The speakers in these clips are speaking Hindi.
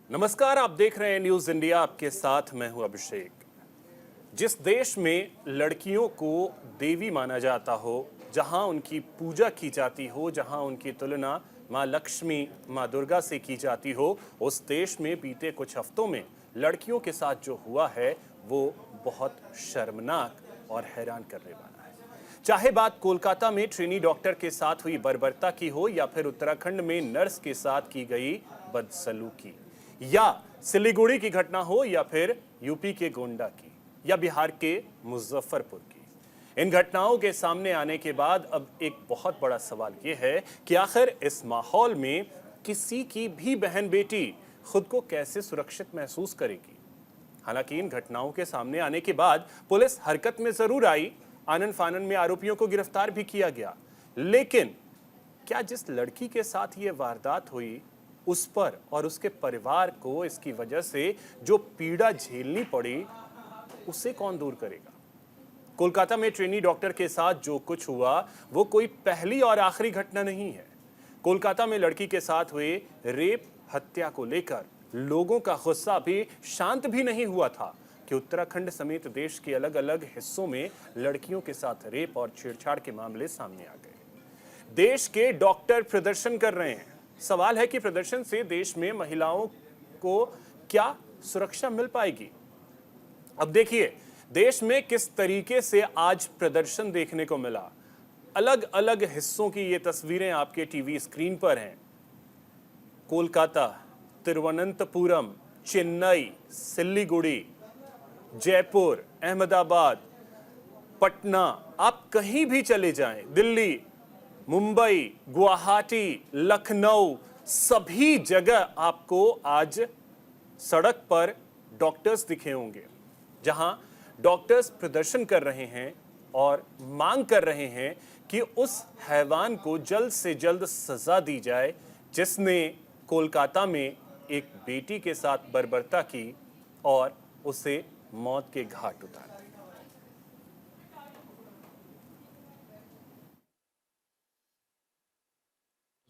नमस्कार, आप देख रहे हैं न्यूज इंडिया। आपके साथ मैं हूं अभिषेक। जिस देश में लड़कियों को देवी माना जाता हो, जहां उनकी पूजा की जाती हो, जहां उनकी तुलना मां लक्ष्मी, मां दुर्गा से की जाती हो, उस देश में बीते कुछ हफ्तों में लड़कियों के साथ जो हुआ है वो बहुत शर्मनाक और हैरान करने वाला है। चाहे बात कोलकाता में ट्रेनी डॉक्टर के साथ हुई बर्बरता की हो, या फिर उत्तराखंड में नर्स के साथ की गई बदसलूकी, या सिलीगुड़ी की घटना हो, या फिर यूपी के गोंडा की, या बिहार के मुजफ्फरपुर की। इन घटनाओं के सामने आने के बाद अब एक बहुत बड़ा सवाल यह है कि आखिर इस माहौल में किसी की भी बहन बेटी खुद को कैसे सुरक्षित महसूस करेगी। हालांकि इन घटनाओं के सामने आने के बाद पुलिस हरकत में जरूर आई, आनन फानन में आरोपियों को गिरफ्तार भी किया गया, लेकिन क्या जिस लड़की के साथ ये वारदात हुई उस पर और उसके परिवार को इसकी वजह से जो पीड़ा झेलनी पड़ी उसे कौन दूर करेगा। कोलकाता में ट्रेनी डॉक्टर के साथ जो कुछ हुआ वो कोई पहली और आखिरी घटना नहीं है। कोलकाता में लड़की के साथ हुए रेप हत्या को लेकर लोगों का गुस्सा अभी शांत भी नहीं हुआ था कि उत्तराखंड समेत देश के अलग अलग हिस्सों में लड़कियों के साथ रेप और छेड़छाड़ के मामले सामने आ गए। देश के डॉक्टर प्रदर्शन कर रहे हैं। सवाल है कि प्रदर्शन से देश में महिलाओं को क्या सुरक्षा मिल पाएगी। अब देखिए देश में किस तरीके से आज प्रदर्शन देखने को मिला। अलग अलग हिस्सों की ये तस्वीरें आपके टीवी स्क्रीन पर हैं। कोलकाता, तिरुवनंतपुरम, चेन्नई, सिलीगुड़ी, जयपुर, अहमदाबाद, पटना, आप कहीं भी चले जाएं, दिल्ली, मुंबई, गुवाहाटी, लखनऊ, सभी जगह आपको आज सड़क पर डॉक्टर्स दिखे होंगे, जहां डॉक्टर्स प्रदर्शन कर रहे हैं और मांग कर रहे हैं कि उस हैवान को जल्द से जल्द सजा दी जाए जिसने कोलकाता में एक बेटी के साथ बर्बरता की और उसे मौत के घाट उतार दिया।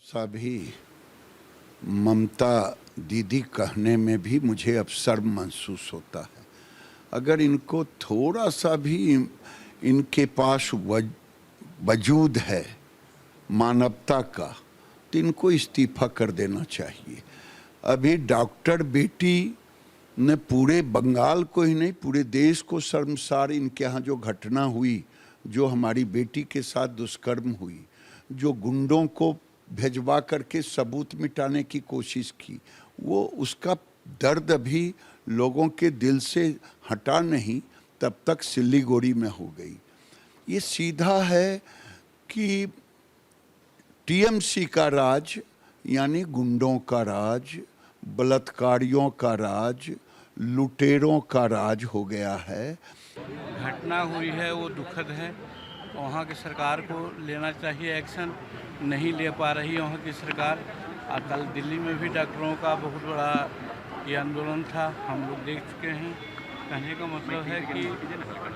सभी ममता दीदी कहने में भी मुझे अब शर्म महसूस होता है। अगर इनको थोड़ा सा भी इनके पास वजूद है मानवता का, तो इनको इस्तीफा कर देना चाहिए। अभी डॉक्टर बेटी ने पूरे बंगाल को ही नहीं पूरे देश को शर्मसार, इनके यहाँ जो घटना हुई, जो हमारी बेटी के साथ दुष्कर्म हुई, जो गुंडों को भेजवा करके सबूत मिटाने की कोशिश की, वो उसका दर्द अभी लोगों के दिल से हटा नहीं, तब तक सिलीगुड़ी में हो गई। ये सीधा है कि टीएमसी का राज, यानी गुंडों का राज, बलात्कारियों का राज, लुटेरों का राज हो गया है। घटना हुई है वो दुखद है। वहाँ की सरकार को लेना चाहिए एक्शन, नहीं ले पा रही है वहाँ की सरकार। और कल दिल्ली में भी डॉक्टरों का बहुत बड़ा ये आंदोलन था, हम लोग देख चुके हैं। कहने का मतलब है कि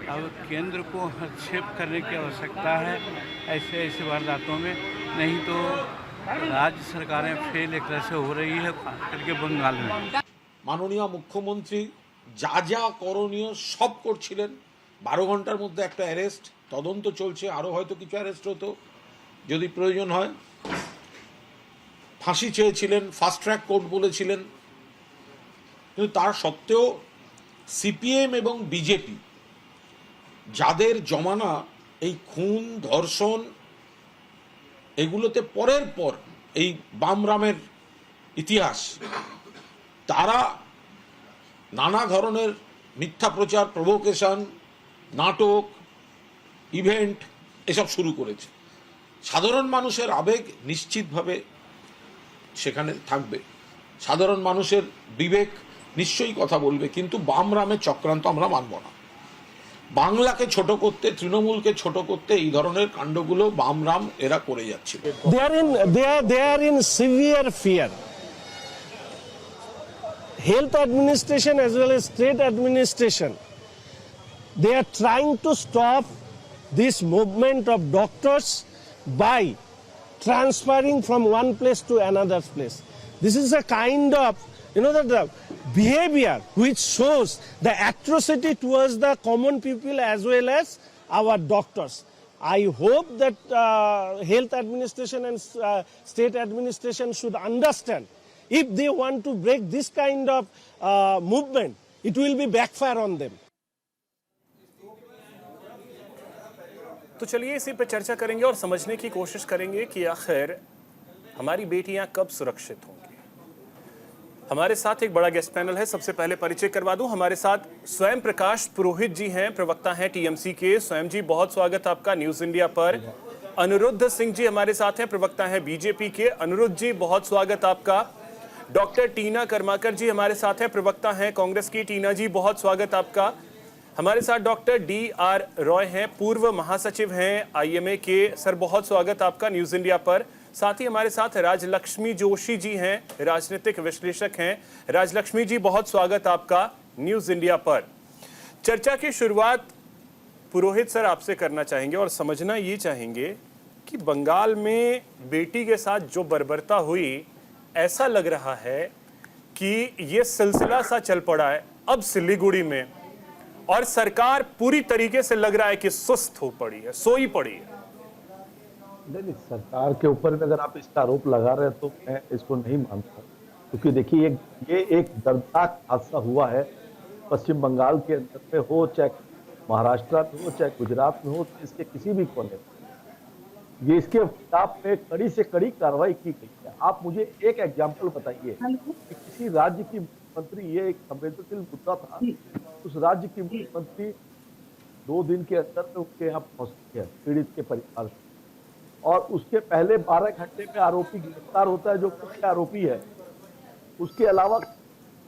अब केंद्र को हस्तक्षेप करने की आवश्यकता है ऐसे ऐसे वारदातों में, नहीं तो राज्य सरकारें फेल एक तरह से हो रही है, खास करके बंगाल में। माननीय मुख्यमंत्री যা যা করণীয় সব করছিলেন। 12 ঘন্টার মধ্যে একটা অ্যারেস্ট, তদন্ত চলছে, আরও হয়তো কিছু অ্যারেস্ট হতো যদি প্রয়োজন হয়। ফাঁসি চেয়েছিলেন, ফাস্ট ট্র্যাক কোর্ট বলেছিলেন, কিন্তু তার সত্ত্বেও সিপিএম এবং বিজেপি যাদের জমানা এই খুন ধর্ষণ এগুলোতে পরের পর এই বামরামের ইতিহাস, তারা নানা ধরনের মিথ্যা প্রচার, প্রভোকেশন, নাটক, ইভেন্ট এসব শুরু করেছে। সাধারণ মানুষের আবেগ নিশ্চিতভাবে সেখানে থাকবে, সাধারণ মানুষের বিবেক নিশ্চয়ই কথা বলবে, কিন্তু বামরামের চক্রান্ত আমরা মানব না। বাংলাকে ছোট করতে, তৃণমূলকে ছোট করতে এই ধরনের কাণ্ডগুলো বামরাম এরা করে যাচ্ছে। They are in severe fear. Health administration as well as state administration, they are trying to stop this movement of doctors by transferring from one place to another place. This is a kind of the behavior which shows the atrocity towards the common people as well as our doctors. I hope that health administration and state administration should understand, if they want to break this kind of movement, it will be backfire on them. तो चलिए इसी पर चर्चा करेंगे और समझने की कोशिश करेंगे कि आखिर हमारी बेटियां कब सुरक्षित होंगी। हमारे साथ एक बड़ा गेस्ट पैनल है। सबसे पहले परिचय करवा दूं, हमारे साथ स्वयं प्रकाश पुरोहित जी हैं, प्रवक्ता हैं टीएमसी के। स्वयं जी, बहुत स्वागत आपका न्यूज़ इंडिया पर। अनिरुद्ध सिंह जी हमारे साथ हैं, प्रवक्ता हैं बीजेपी के। अनिरुद्ध जी, बहुत स्वागत आपका। डॉक्टर टीना कर्माकर जी हमारे साथ हैं, प्रवक्ता हैं कांग्रेस की। टीना जी, बहुत स्वागत आपका। हमारे साथ डॉक्टर DR रॉय हैं, पूर्व महासचिव हैं IMA के। सर, बहुत स्वागत आपका न्यूज़ इंडिया पर। साथ ही हमारे साथ राजलक्ष्मी जोशी जी हैं, राजनीतिक विश्लेषक हैं। राजलक्ष्मी जी, बहुत स्वागत आपका न्यूज़ इंडिया पर। चर्चा की शुरुआत पुरोहित सर आपसे करना चाहेंगे और समझना ये चाहेंगे कि बंगाल में बेटी के साथ जो बर्बरता हुई, ऐसा लग रहा है कि ये सिलसिला सा चल पड़ा है अब सिलीगुड़ी में, और सरकार पूरी तरीके से लग रहा है कि सुस्त हो पड़ी है, सोई पड़ी है। नहीं, सरकार के ऊपर में अगर आप इसका आरोप लगा रहे हैं तो मैं इसको नहीं मानता, क्योंकि देखिए ये एक दर्दनाक हादसा हुआ है पश्चिम बंगाल के अंदर में हो, चाहे महाराष्ट्र में हो, चाहे गुजरात में हो, इसके किसी भी कोने में ये इसके खिलाफ में कड़ी से कड़ी कार्रवाई की गई है। आप मुझे एक एग्जाम्पल बताइए कि किसी राज्य की मुख्यमंत्री, ये एक संवेदनशील मुद्दा था, उस राज्य की मुख्यमंत्री 2 दिन के अंदर में उनके यहाँ पहुंचती है पीड़ित के परिवार से, और उसके पहले 12 घंटे में आरोपी गिरफ्तार होता है जो मुख्य आरोपी है। उसके अलावा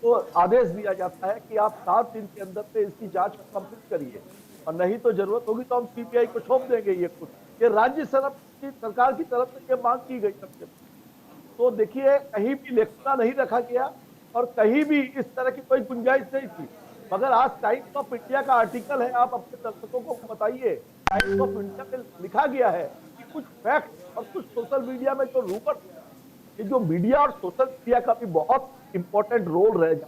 तो आदेश दिया जाता है कि आप 7 दिन के अंदर में इसकी जांच कंप्लीट करिए, और नहीं तो जरूरत होगी तो हम CBI को सौंप देंगे। ये राज्य सरकार की तरफ से ये मांग की गई सबसे। तो देखिए, कहीं भी लेखना नहीं रखा गया और कहीं भी इस तरह की कोई गुंजाइश नहीं थी। मगर आज टाइम्स ऑफ इंडिया का आर्टिकल है, आप अपने दर्शकों को बताइए। टाइम्स ऑफ इंडिया में लिखा गया है कि कुछ फैक्ट और कुछ सोशल मीडिया में जो रूमर, ये जो मीडिया और सोशल मीडिया का भी बहुत इंपॉर्टेंट रोल रहेगा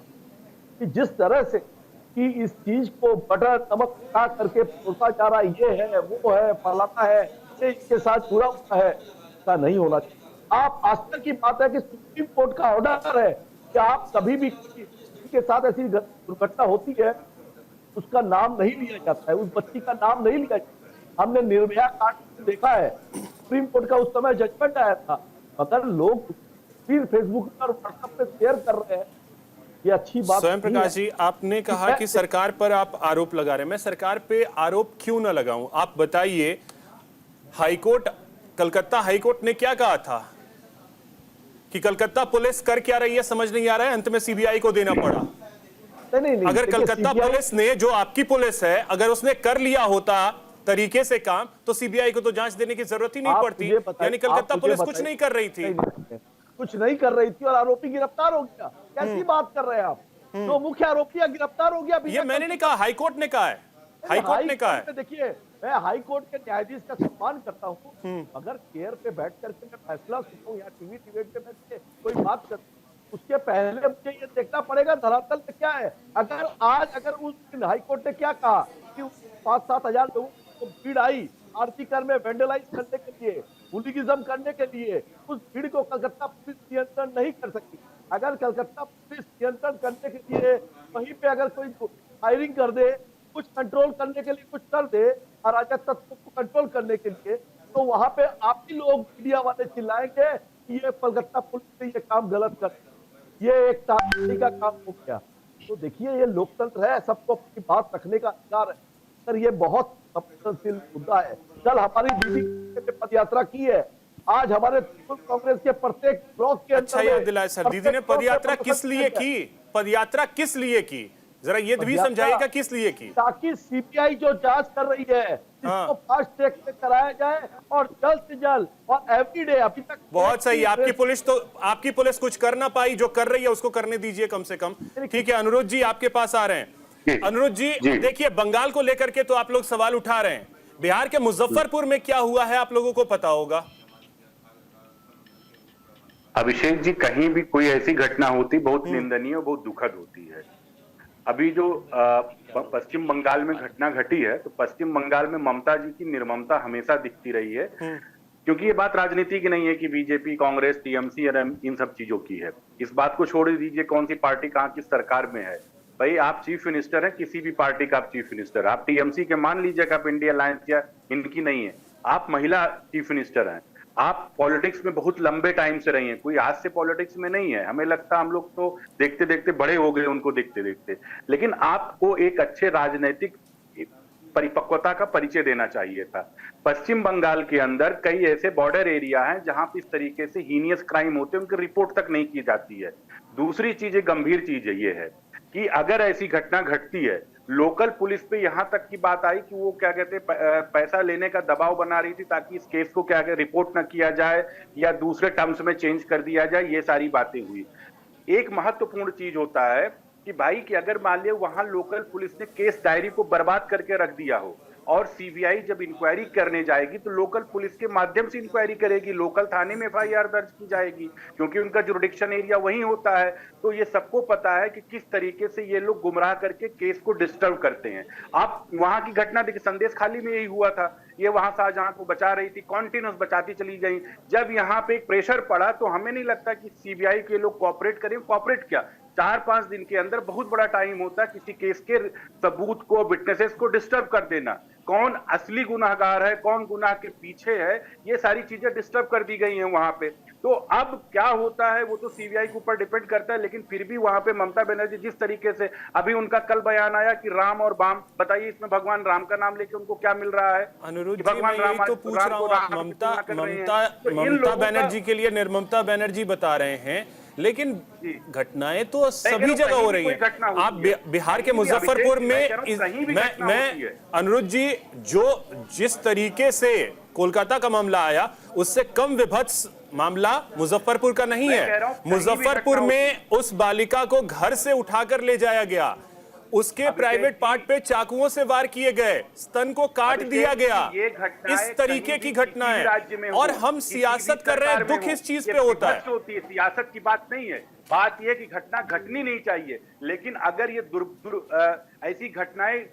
कि जिस तरह से कि इस चीज को बटर नमक खा करके पोसा जा रहा है, ये है वो है फलाना है, ये इसके साथ जुड़ा हुआ है, ऐसा नहीं होना चाहिए। आप आश्चर्य की बात है कि सुप्रीम कोर्ट का ऑर्डर है कि आप कभी भी किसी के साथ ऐसी दुर्घटना होती है उसका नाम नहीं लिया जाता है, उस बच्ची का नाम नहीं लिया जाता। हमने निर्भया कांड देखा है, सुप्रीम कोर्ट का उस समय जजमेंट आया था, मगर लोग फिर फेसबुक पर व्हाट्सएप पे शेयर कर रहे हैं, ये अच्छी बात। स्वयं प्रकाश जी, आपने कहा कि सरकार पर आप आरोप लगा रहे हैं। मैं सरकार पे आरोप क्यों ना लगाऊं, आप बताइए। हाईकोर्ट, कलकत्ता हाईकोर्ट ने क्या कहा था कि कलकत्ता पुलिस कर क्या रही है समझ नहीं आ रहा है, अंत में CBI को देना पड़ा। नहीं, अगर कलकत्ता पुलिस ने, जो आपकी पुलिस है, अगर उसने कर लिया होता तरीके से काम, तो CBI को तो जांच देने की जरूरत ही नहीं पड़ती। यानी कलकत्ता पुलिस कुछ नहीं कर रही थी, कुछ नहीं कर रही थी और आरोपी गिरफ्तार हो गया। कैसी बात कर रहे हैं आप? तो मुख्य आरोपी गिरफ्तार हो गया। ये मैंने नहीं कहा, हाईकोर्ट ने कहा है। हाईकोर्ट ने कहा है। देखिए, मैं हाईकोर्ट के न्यायाधीश का सम्मान करता हूँ, अगर चेयर पे बैठ करके मैं फैसला सुनूं या टीवी डिबेट पे मैं कोई बात करूं, उसके पहले मुझे ये देखना पड़ेगा धरातल पे क्या है। अगर उस दिन हाईकोर्ट ने क्या कहा कि 5-7 हजार लोगों को भीड़ आई आरती कर में वेंडलाइज करने के लिए, हुलिगिज्म करने के लिए, उस भीड़ को कलकत्ता पुलिस नियंत्रण नहीं कर सकती। अगर कलकत्ता पुलिस नियंत्रण करने के लिए वहीं पे अगर कोई फायरिंग कर दे, कुछ कंट्रोल करने के लिए कुछ कर दे, अराजक तत्वों को कंट्रोल करने के लिए, तो वहां पे आप ही लोग मीडिया वाले चिल्लाएंगे कि ये कलकत्ता पुलिस ने ये काम गलत कर, ये एक ताकती का काम हो गया। तो देखिए, ये लोकतंत्र है, सबको अपनी बात रखने का अधिकार है, सर ये बहुत संवेदनशील मुद्दा है। कल हमारी दीदी ने पदयात्रा की है, आज हमारे कांग्रेस के प्रत्येक ब्लॉक के अंदर। अच्छा याद दिलाए सर, दीदी ने पदयात्रा किस लिए की? पदयात्रा किस लिए की, जरा ये भी समझाइएगा किस लिए की? ताकि CBI जो जांच कर रही है इसको फास्ट ट्रैक से कराया जाए और जल्द से जल्द और एवरीडे। अभी तक बहुत सही, आपकी पुलिस कुछ कर ना पाई, जो कर रही है उसको करने दीजिए कम से कम। ठीक है, अनुरुद्ध जी आपके पास आ रहे हैं। अनुरुद्ध जी, देखिए बंगाल को लेकर के तो आप लोग सवाल उठा रहे हैं, बिहार के मुजफ्फरपुर में क्या हुआ है आप लोगों को पता होगा। अभिषेक जी, कहीं भी कोई ऐसी घटना होती बहुत निंदनीय और बहुत दुखद होती है। अभी जो पश्चिम बंगाल में घटना घटी है, तो पश्चिम बंगाल में ममता जी की निर्ममता हमेशा दिखती रही है, क्योंकि ये बात राजनीति की नहीं है कि बीजेपी, कांग्रेस, टीएमसी और इन सब चीजों की है। इस बात को छोड़ दीजिए कौन सी पार्टी कहाँ किस सरकार में है। भाई आप चीफ मिनिस्टर हैं, किसी भी पार्टी का आप चीफ मिनिस्टर, आप टीएमसी के मान लीजिए कि आप इंडिया अलायंस या इनकी नहीं है, आप महिला चीफ मिनिस्टर हैं, आप पॉलिटिक्स में बहुत लंबे टाइम से रही हैं, कोई आज से पॉलिटिक्स में नहीं है। हमें लगता है हम लोग तो देखते देखते बड़े हो गए उनको देखते देखते, लेकिन आपको एक अच्छे राजनीतिक परिपक्वता का परिचय देना चाहिए था। पश्चिम बंगाल के अंदर कई ऐसे बॉर्डर एरिया हैं जहां पर इस तरीके से हीनियस क्राइम होते हैं, उनकी रिपोर्ट तक नहीं की जाती है। दूसरी चीज, गंभीर चीज ये है कि अगर ऐसी घटना घटती है, लोकल पुलिस पे यहां तक की बात आई कि वो क्या कहते पैसा लेने का दबाव बना रही थी ताकि इस केस को क्या कहते रिपोर्ट न किया जाए या दूसरे टर्म्स में चेंज कर दिया जाए, ये सारी बातें हुई। एक महत्वपूर्ण चीज होता है कि भाई कि अगर मान लिया वहां लोकल पुलिस ने केस डायरी को बर्बाद करके रख दिया हो और सीबीआई जब इंक्वायरी करने जाएगी तो लोकल पुलिस के माध्यम से इंक्वायरी करेगी, लोकल थाने में एफआईआर दर्ज की जाएगी, क्योंकि उनका जुरिडिक्शन एरिया वही होता है। तो ये सबको पता है कि किस तरीके से ये लोग गुमराह करके केस को डिस्टर्ब करते हैं। आप वहां की घटना देखिए, संदेश खाली में यही हुआ था, ये वहां शाहजहां को बचा रही थी, कॉन्टिन्यूस बचाती चली गई। जब यहाँ पे एक प्रेशर पड़ा तो हमें नहीं लगता कि सीबीआई के लोग कोऑपरेट करें। कोऑपरेट क्या, 4-5 दिन के अंदर बहुत बड़ा टाइम होता है किसी केस के सबूत को, विटनेसेस को डिस्टर्ब कर देना। कौन असली गुनाहगार है, कौन गुनाह के पीछे है, ये सारी चीजें डिस्टर्ब कर दी गई हैं वहां पे। तो अब क्या होता है वो तो सीबीआई के ऊपर डिपेंड करता है, लेकिन फिर भी वहां पे ममता बनर्जी जिस तरीके से, अभी उनका कल बयान आया कि राम और बाम, बताइए इसमें भगवान राम का नाम लेके उनको क्या मिल रहा है? अनुरुद्ध जी, मैं यही तो पूछ रहा हूँ, आप ममता बनर्जी के लिए निर्ममता बनर्जी बता रहे हैं, लेकिन घटनाएं तो सभी जगह हो रही हैं। आप बिहार के मुजफ्फरपुर में, मैं अनुरुद्ध जी, जो जिस तरीके से कोलकाता का मामला आया उससे कम विभत्स मामला मुजफ्फरपुर का नहीं है। मुजफ्फरपुर में उस बालिका को घर से उठाकर ले जाया गया, उसके प्राइवेट पार्ट पे चाकुओं से वार किए गए, स्तन को काट दिया गया। इस तरीके की घटनाएं, और हम सियासत कर रहे हैं, दुख इस चीज पे होता है। सियासत की बात नहीं है, बात यह कि घटना घटनी नहीं चाहिए, लेकिन अगर ये ऐसी घटनाएं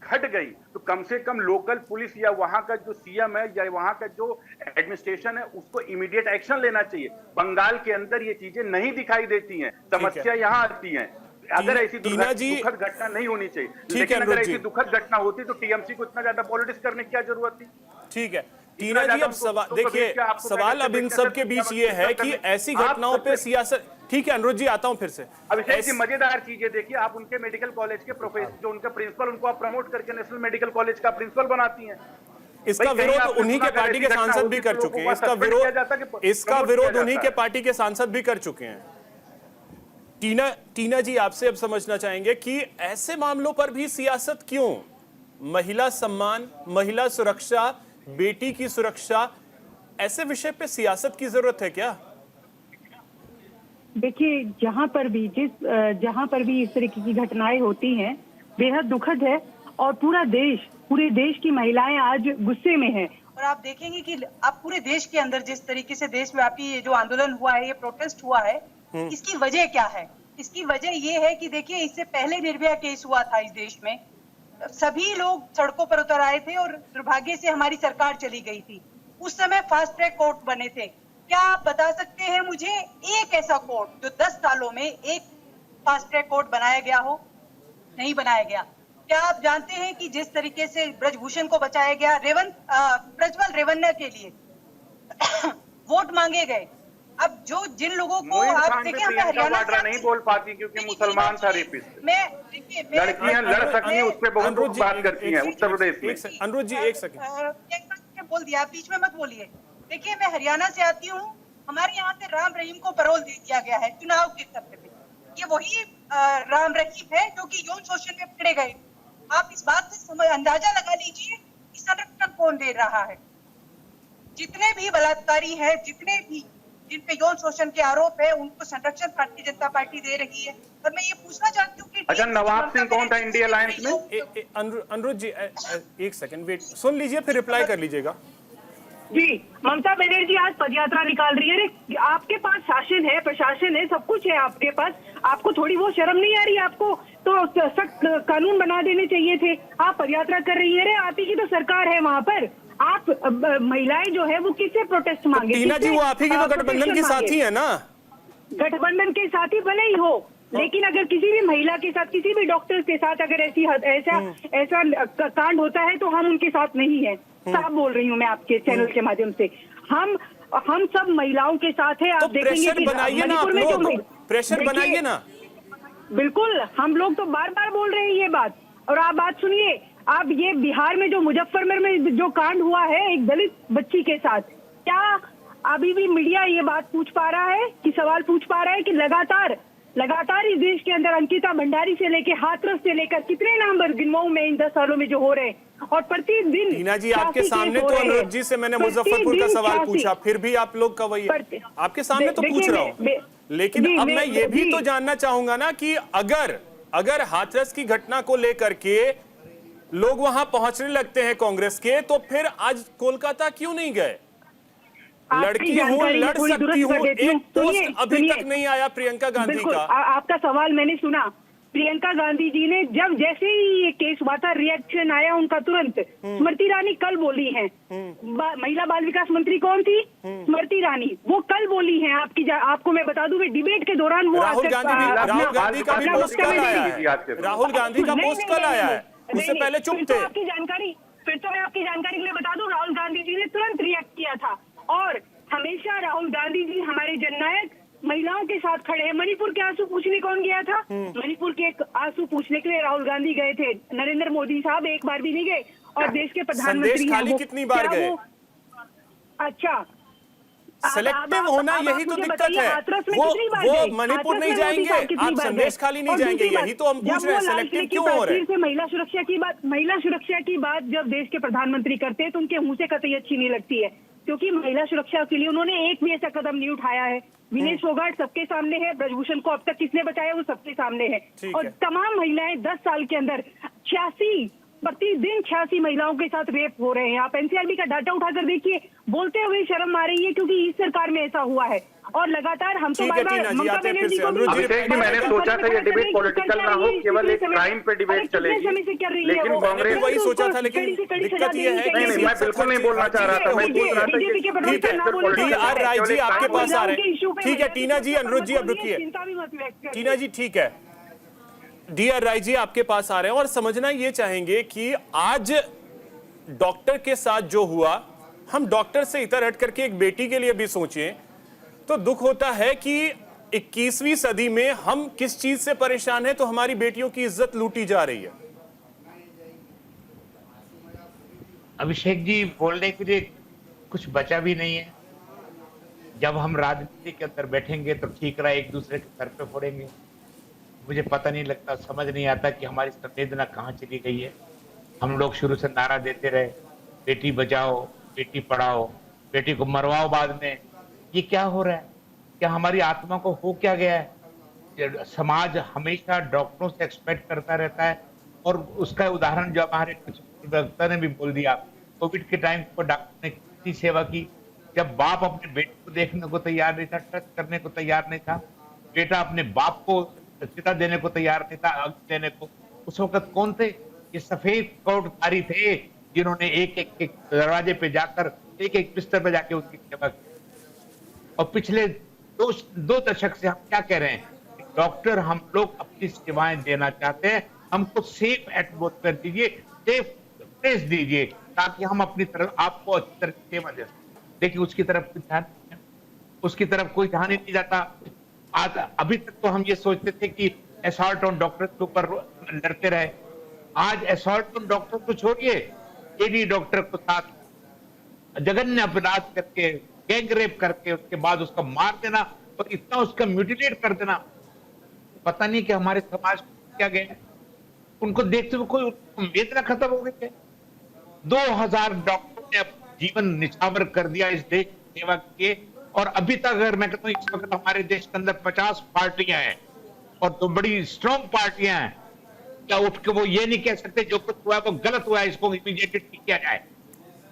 घट गई तो कम से कम लोकल पुलिस या वहां का जो सीएम है या वहां का जो एडमिनिस्ट्रेशन है उसको इमीडिएट एक्शन लेना चाहिए। बंगाल के अंदर ये चीजें नहीं दिखाई देती हैं, समस्या यहाँ आती है। अगर ऐसी दुखद घटना नहीं होनी चाहिए, लेकिन अगर ऐसी दुखद घटना होती तो टीएमसी को इतना ज्यादा पॉलिटिक्स करने की क्या जरूरत थी? ठीक है टीना जी, अब सवाल देखिए, सवाल अब इन सब के बीच ये है कि ऐसी घटनाओं पे सियासत। ठीक है अनुरुद्ध जी, आता हूं फिर से। अभिषेक जी, मजेदार चीज है, देखिए आप उनके मेडिकल कॉलेज के प्रोफेसर, जो उनका प्रिंसिपल, उनको आप प्रमोट करके नेशनल मेडिकल कॉलेज का प्रिंसिपल बनाती हैं। इसका विरोध उन्हीं के पार्टी के सांसद भी कर चुके हैं, इसका विरोध उन्हीं के पार्टी के सांसद भी कर चुके हैं। टीना जी, आपसे अब समझना चाहेंगे कि ऐसे मामलों पर भी सियासत क्यों? महिला सम्मान, महिला सुरक्षा, बेटी की सुरक्षा, ऐसे विषय पे सियासत की जरूरत है क्या? देखिए, जहां पर भी इस तरीके की घटनाएं होती हैं बेहद दुखद है, और पूरे देश की महिलाएं आज गुस्से में हैं। और आप देखेंगे कि अब पूरे देश के अंदर जिस तरीके से देशव्यापी ये जो आंदोलन हुआ है, ये प्रोटेस्ट हुआ है, इसकी वजह क्या है? इसकी वजह ये है कि देखिए, इससे पहले निर्भया केस हुआ था इस देश में, सभी लोग सड़कों पर उतर आए थे और दुर्भाग्य से हमारी सरकार चली गई थी। उस समय फास्ट ट्रैक कोर्ट बने थे। क्या आप बता सकते हैं मुझे एक ऐसा कोर्ट जो 10 सालों में एक फास्ट ट्रैक कोर्ट बनाया गया हो? नहीं बनाया गया। क्या आप जानते हैं कि जिस तरीके से ब्रजभूषण को बचाया गया, प्रज्वल रेवन्ना के लिए वोट मांगे गए। अब जिन लोगों को आप देखिए, हम हरियाणा से नहीं बोल पाती क्योंकि मुसलमान था रेपिस्ट। लड़कियां लड़ सकती हैं, उस पर बहुत लोग बात करती हैं उत्तर प्रदेश में। अनुरुद्ध जी, एक सेकंड बोल दिया, बीच में मत बोलिए। देखिए, मैं हरियाणा से आती हूँ, हमारे यहाँ से राम रहीम को पैरोल दे दिया गया है चुनाव के समय पे। ये वही राम रहीम है जो कि यौन शोषण में पकड़े गए। आप इस बात से अंदाजा लगा लीजिए कि संरक्षण कौन दे रहा है। जितने भी बलात्कारी हैं, जितने भी जिन पे यौन शोषण के आरोप है, उनको संरक्षण भारतीय जनता पार्टी दे रही है। और मैं ये पूछना चाहती हूँ कि अच्छा, नवाब सिंह कौन था इंडिया अलायंस में? अनुरुद्ध जी, एक सेकंड वेट, सुन लीजिए फिर रिप्लाई कर लीजिएगा। जी, ममता बनर्जी आज पदयात्रा निकाल रही है। अरे आपके पास शासन है, प्रशासन है, सब कुछ है आपके पास, आपको थोड़ी वो शर्म नहीं आ रही? आपको तो सख्त कानून बना देने चाहिए थे। आप पदयात्रा कर रही है, अरे आप ही की तो सरकार है वहाँ पर। आप महिलाएं जो है वो किससे प्रोटेस्ट मांगे? टीना जी, वो आप ही की तो गठबंधन के साथी है ना? गठबंधन के साथी भले ही हो, लेकिन अगर किसी भी महिला के साथ, किसी भी डॉक्टर के साथ अगर ऐसा कांड होता है तो हम उनके साथ नहीं है। साफ बोल रही हूँ मैं आपके चैनल के माध्यम से। हम सब महिलाओं के साथ है। तो आप देखेंगे प्रेशर कि बनाइए ना, आप लोग प्रेशर बनाइए ना। बिल्कुल, हम लोग तो बार बार बोल रहे हैं ये बात। और आप बात सुनिए, आप ये बिहार में जो मुजफ्फरनगर में जो कांड हुआ है एक दलित बच्ची के साथ, क्या अभी भी मीडिया ये बात पूछ पा रहा है कि सवाल पूछ पा रहा है कि लगातार इस देश के अंदर अंकिता भंडारी से लेके हाथरस से लेकर कितने नाम गिनवाऊं मैं इन 10 सालों में जो हो रहे हैं, और प्रतिदिन टीना जी आपके सामने तो अनुरोध जी से मैंने मुजफ्फरपुर का सवाल पूछा, फिर भी आप लोग का वही आपके सामने तो पूछ रहा हूँ। लेकिन अब मैं ये भी तो जानना चाहूंगा ना कि अगर हाथरस की घटना को लेकर के लोग वहां पहुंचने लगते हैं कांग्रेस के, तो फिर आज कोलकाता क्यों नहीं गए? लड़की हूँ, लड़ सकती हूँ, एक पोस्ट अभी तक नहीं आया प्रियंका गांधी का। आपका सवाल मैंने सुना। प्रियंका गांधी जी ने जब जैसे ही ये केस हुआ था, रिएक्शन आया उनका तुरंत। स्मृति ईरानी कल बोली हैं, महिला बाल विकास मंत्री कौन थी? स्मृति ईरानी, वो कल बोली हैं। आपको मैं बता दूं, डिबेट के दौरान वो राहुल गांधी का भी पोस्ट कल आया है। राहुल गांधी का पोस्ट कल आया है, उससे पहले चुप थे। आपकी जानकारी, फिर तो मैं आपकी जानकारी के लिए बता दूं, राहुल गांधी जी ने तुरंत रिएक्ट किया था। और हमेशा राहुल गांधी जी हमारे जननायक, महिलाओं के साथ खड़े हैं। मणिपुर के आंसू पूछने कौन गया था? मणिपुर के आंसू पूछने के लिए राहुल गांधी गए थे। नरेंद्र मोदी साहब एक बार भी नहीं गए। और देश के प्रधानमंत्री खाली कितनी बार गए? अच्छा, सेलेक्टिव होना यही तो दिक्कत है। वो मणिपुर नहीं जाएंगे, आप संदेश खाली नहीं जाएंगे, यही तो हम पूछ रहे हैं। सेलेक्टिव क्यों हो रहे हैं? महिला सुरक्षा की बात जब देश के प्रधानमंत्री करते हैं तो उनके मुंह से कतई अच्छी नहीं लगती है, क्योंकि महिला सुरक्षा के लिए उन्होंने एक भी ऐसा कदम नहीं उठाया है। विनेश फोगाट सबके सामने है, ब्रजभूषण को अब तक किसने बचाया वो सबके सामने है। और तमाम महिलाएं 10 साल के अंदर 86 महिलाओं के साथ रेप हो रहे हैं। आप एनसीआरबी का डाटा उठाकर देखिए, बोलते हुए शर्म आ रही है, क्योंकि इस सरकार में ऐसा हुआ है। और लगातार हम तो अभिषेक जी, मैंने सोचा था ये डिबेट पॉलिटिकल ना हो, केवल एक क्राइम पे डिबेट चलेगी, लेकिन कांग्रेस वही सोचा था। लेकिन दिक्कत ये है कि मैं बिल्कुल नहीं बोलना चाह रहा था, मैं पूछ रहा था कि ठीक है, डी.आर. राय जी आपके पास आ रहे हैं। ठीक है टीना जी, अनुरोध जी अब रुकिए। टीना जी ठीक है, डी.आर. राय जी आपके पास आ रहे हैं और समझना ये चाहेंगे कि आज डॉक्टर के साथ जो हुआ, हम डॉक्टर से इतर हट करके एक बेटी के लिए भी सोचें तो दुख होता है कि 21वीं सदी में हम किस चीज से परेशान हैं, तो हमारी बेटियों की इज्जत लूटी जा रही है। अभिषेक जी, बोलने के लिए कुछ बचा भी नहीं है। जब हम राजनीति के अंदर बैठेंगे तो ठीक रहा, एक दूसरे के सर पे फोड़ेंगे। मुझे पता नहीं लगता, समझ नहीं आता कि हमारी संवेदना कहाँ चली गई है। हम लोग शुरू से नारा देते रहे, बेटी बचाओ, बेटी पढ़ाओ, बेटी को मरवाओ बाद में। ये क्या हो रहा है? क्या हमारी आत्मा को हो क्या गया है? समाज हमेशा डॉक्टरों से एक्सपेक्ट करता रहता है, और उसका उदाहरण जो हमारे कुछ वक्ता ने भी बोल दिया, कोविड के टाइम पर डॉक्टर ने कितनी सेवा की। जब बाप अपने बेटे को देखने को तैयार नहीं था, टच करने को तैयार नहीं था, बेटा अपने बाप को चिता देने को तैयार नहीं था, अग्नि देने को, उस वक्त कौन थे? ये सफेद कोटधारी थे, जिन्होंने एक एक दरवाजे पे जाकर, एक एक बिस्तर पे जाके उसकी सेवा की। और पिछले दो दशक से हम क्या कह रहे हैं? डॉक्टर, हम लोग अपनी सेवाएं देना चाहते हैं, हमको सेफ एटमॉस्फेयर दीजिए, सेफ प्लेस दीजिए, ताकि हम अपनी तरफ आपको अच्छी तरह सेवा दे सकें। लेकिन उसकी तरफ कोई ध्यान नहीं जाता। आज अभी तक तो हम ये सोचते थे कि असॉल्ट ऑन डॉक्टर के ऊपर लड़ते रहे। आज असॉल्ट ऑन डॉक्टर को छोड़िए, लेडी डॉक्टर को साथ जघन्य अपराध करके, गैंग रेप करके, उसके बाद उसका मार देना और इतना उसका म्यूटिलेट कर देना, पता नहीं कि हमारे समाज को क्या गया। उनको देखते हुए कोई वेदना खत्म हो गई है। 2000 डॉक्टरों ने जीवन निछावर कर दिया इस देश की सेवा के, और अभी तक अगर मैं कहता हूँ इस वक्त हमारे देश के अंदर 50 पार्टियां हैं, और तो बड़ी स्ट्रॉन्ग पार्टियां हैं। क्या उठ के वो ये नहीं कह सकते जो कुछ हुआ है वो गलत हुआ है, इसको इमीडिएटली ठीक किया जाए?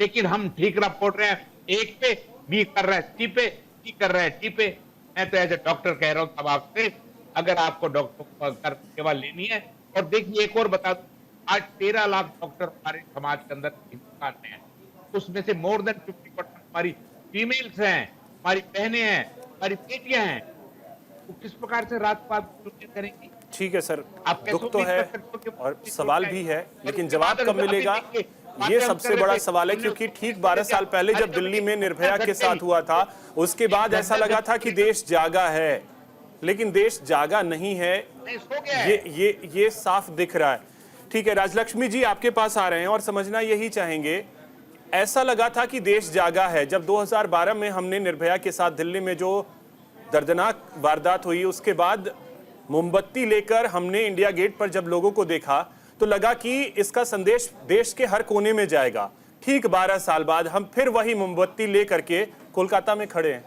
लेकिन हम ठीक रिपोर्ट रहे हैं, एक पे बी कर रहा है सी पे, सी कर रहा है टी पे। मैं तो एज ए डॉक्टर कह रहा हूँ अब आपसे, अगर आपको डॉक्टर कर सेवा लेनी है, और देखिए एक और बता दूं, आज 13 लाख डॉक्टर हमारे समाज के अंदर हिंदुस्तान में है, उसमें से मोर देन 50% हमारी फीमेल्स हैं, हमारी बहनें हैं, हमारी बेटियां हैं। वो किस प्रकार से रात पात करेंगी? ठीक है सर, आप दुख तो है और सवाल भी है, लेकिन जवाब कब मिलेगा ये सबसे बड़ा सवाल है। क्योंकि ठीक 12 साल पहले जब दिल्ली में निर्भया के साथ हुआ था, उसके बाद ऐसा लगा था कि देश जागा है, लेकिन देश जागा नहीं है, ये साफ दिख रहा है। ठीक है, राजलक्ष्मी जी आपके पास आ रहे हैं और समझना यही चाहेंगे, ऐसा लगा था कि देश जागा है जब 2012 में हमने निर्भया के साथ दिल्ली में जो दर्दनाक वारदात हुई, उसके बाद मोमबत्ती लेकर हमने इंडिया गेट पर जब लोगों को देखा तो लगा कि इसका संदेश देश के हर कोने में जाएगा। ठीक 12 साल बाद हम फिर वही मोमबत्ती लेकर के कोलकाता में खड़े हैं।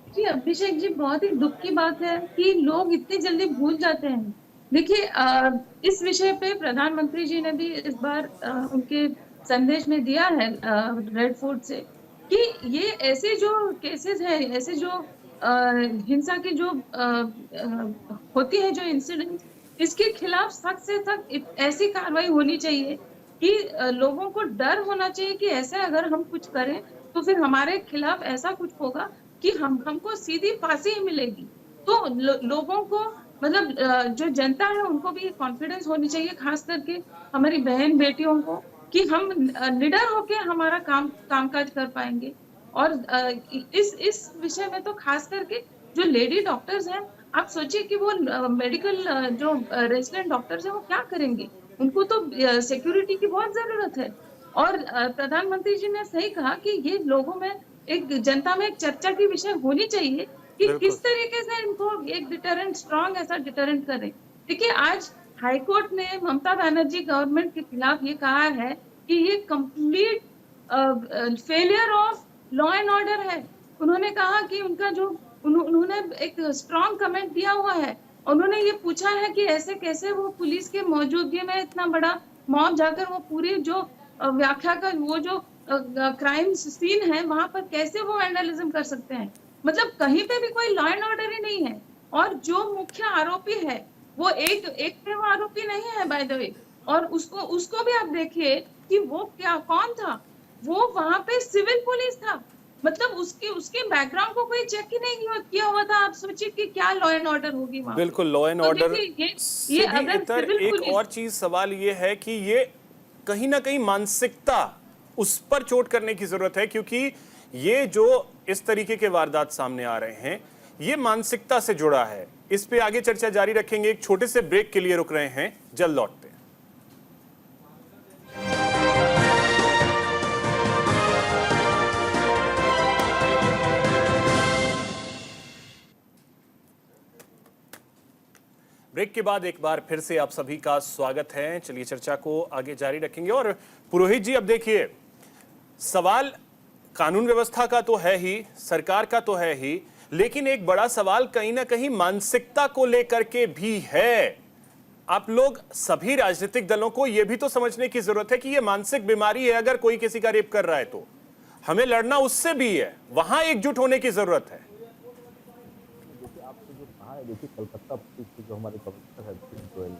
जी अभिषेक जी, बहुत ही दुख की बात है कि लोग इतनी जल्दी भूल जाते हैं। देखिए, इस विषय पे प्रधानमंत्री जी ने भी इस बार उनके संदेश में दिया है रेड फोर्ट से कि ये ऐसे जो केसेस हैं, ऐसे जो हिंसा की जो होती है जो इंसिडेंट, इसके खिलाफ सख्त से सख्त ऐसी कार्रवाई होनी चाहिए कि लोगों को डर होना चाहिए कि ऐसे अगर हम कुछ करें तो फिर हमारे खिलाफ ऐसा कुछ होगा कि हमको सीधी फांसी ही मिलेगी। तो लोगों को, मतलब जो जनता है उनको भी कॉन्फिडेंस होनी चाहिए, खास करके हमारी बहन बेटियों को, कि हम निडर होके हमारा कामकाज कर पाएंगे। और इस विषय में तो खास करके जो लेडी डॉक्टर्स हैं, आप सोचिए कि वो मेडिकल जो रेजिडेंट डॉक्टर्स हैं वो क्या करेंगे, उनको तो सिक्योरिटी की बहुत जरूरत है। और प्रधानमंत्री जी ने सही कहा कि ये लोगों में, एक जनता में एक चर्चा की विषय होनी चाहिए कि किस तरीके से इनको एक डिटरेंट, स्ट्रॉन्ग ऐसा डिटरेंट करें। देखिए, आज हाईकोर्ट ने ममता बनर्जी गवर्नमेंट के खिलाफ ये कहा है कि ये complete failure of law and order है। उन्होंने कहा कि उनका जो उन्होंने एक स्ट्रॉन्ग कमेंट दिया हुआ है, उन्होंने ये पूछा है कि ऐसे कैसे वो पुलिस के मौजूदगी में इतना बड़ा मॉब जाकर वो पूरी जो व्याख्या का वो जो क्राइम सीन है वहां पर कैसे वो वैंडलिज्म कर सकते हैं। मतलब कहीं पे भी कोई लॉ एंड ऑर्डर ही नहीं है। और जो मुख्य आरोपी है वो एक पे वो आरोपी नहीं है बाय द वे, और उसको भी आप देखिए कि वो कौन था, वो वहां पे सिविल पुलिस था। मतलब उसके बैकग्राउंड को कोई चेक ही नहीं किया हुआ था। आप सोचिए कि क्या लॉ एंड ऑर्डर होगी वहां। बिल्कुल, लॉ एंड ऑर्डर ये अगर एक और चीज सवाल ये है कि ये कहीं ना कहीं मानसिकता, उस पर चोट करने की जरूरत है। क्योंकि ये जो इस तरीके के वारदात सामने आ रहे हैं, ये मानसिकता से जुड़ा है। इस पे आगे चर्चा जारी रखेंगे, एक छोटे से ब्रेक के लिए रुक रहे हैं, जल्द लौटते हैं। ब्रेक के बाद एक बार फिर से आप सभी का स्वागत है। चलिए चर्चा को आगे जारी रखेंगे। और पुरोहित जी, अब देखिए, सवाल कानून व्यवस्था का तो है ही, सरकार का तो है ही, लेकिन एक बड़ा सवाल कहीं ना कहीं मानसिकता को लेकर के भी है। आप लोग सभी राजनीतिक दलों को यह भी तो समझने की जरूरत है कि यह मानसिक बीमारी है। अगर कोई किसी का रेप कर रहा है तो हमें लड़ना उससे भी है, वहां एकजुट होने की जरूरत है। देखिए, कलकत्ता पुलिस के जो हमारे कमिश्नर है गोयल,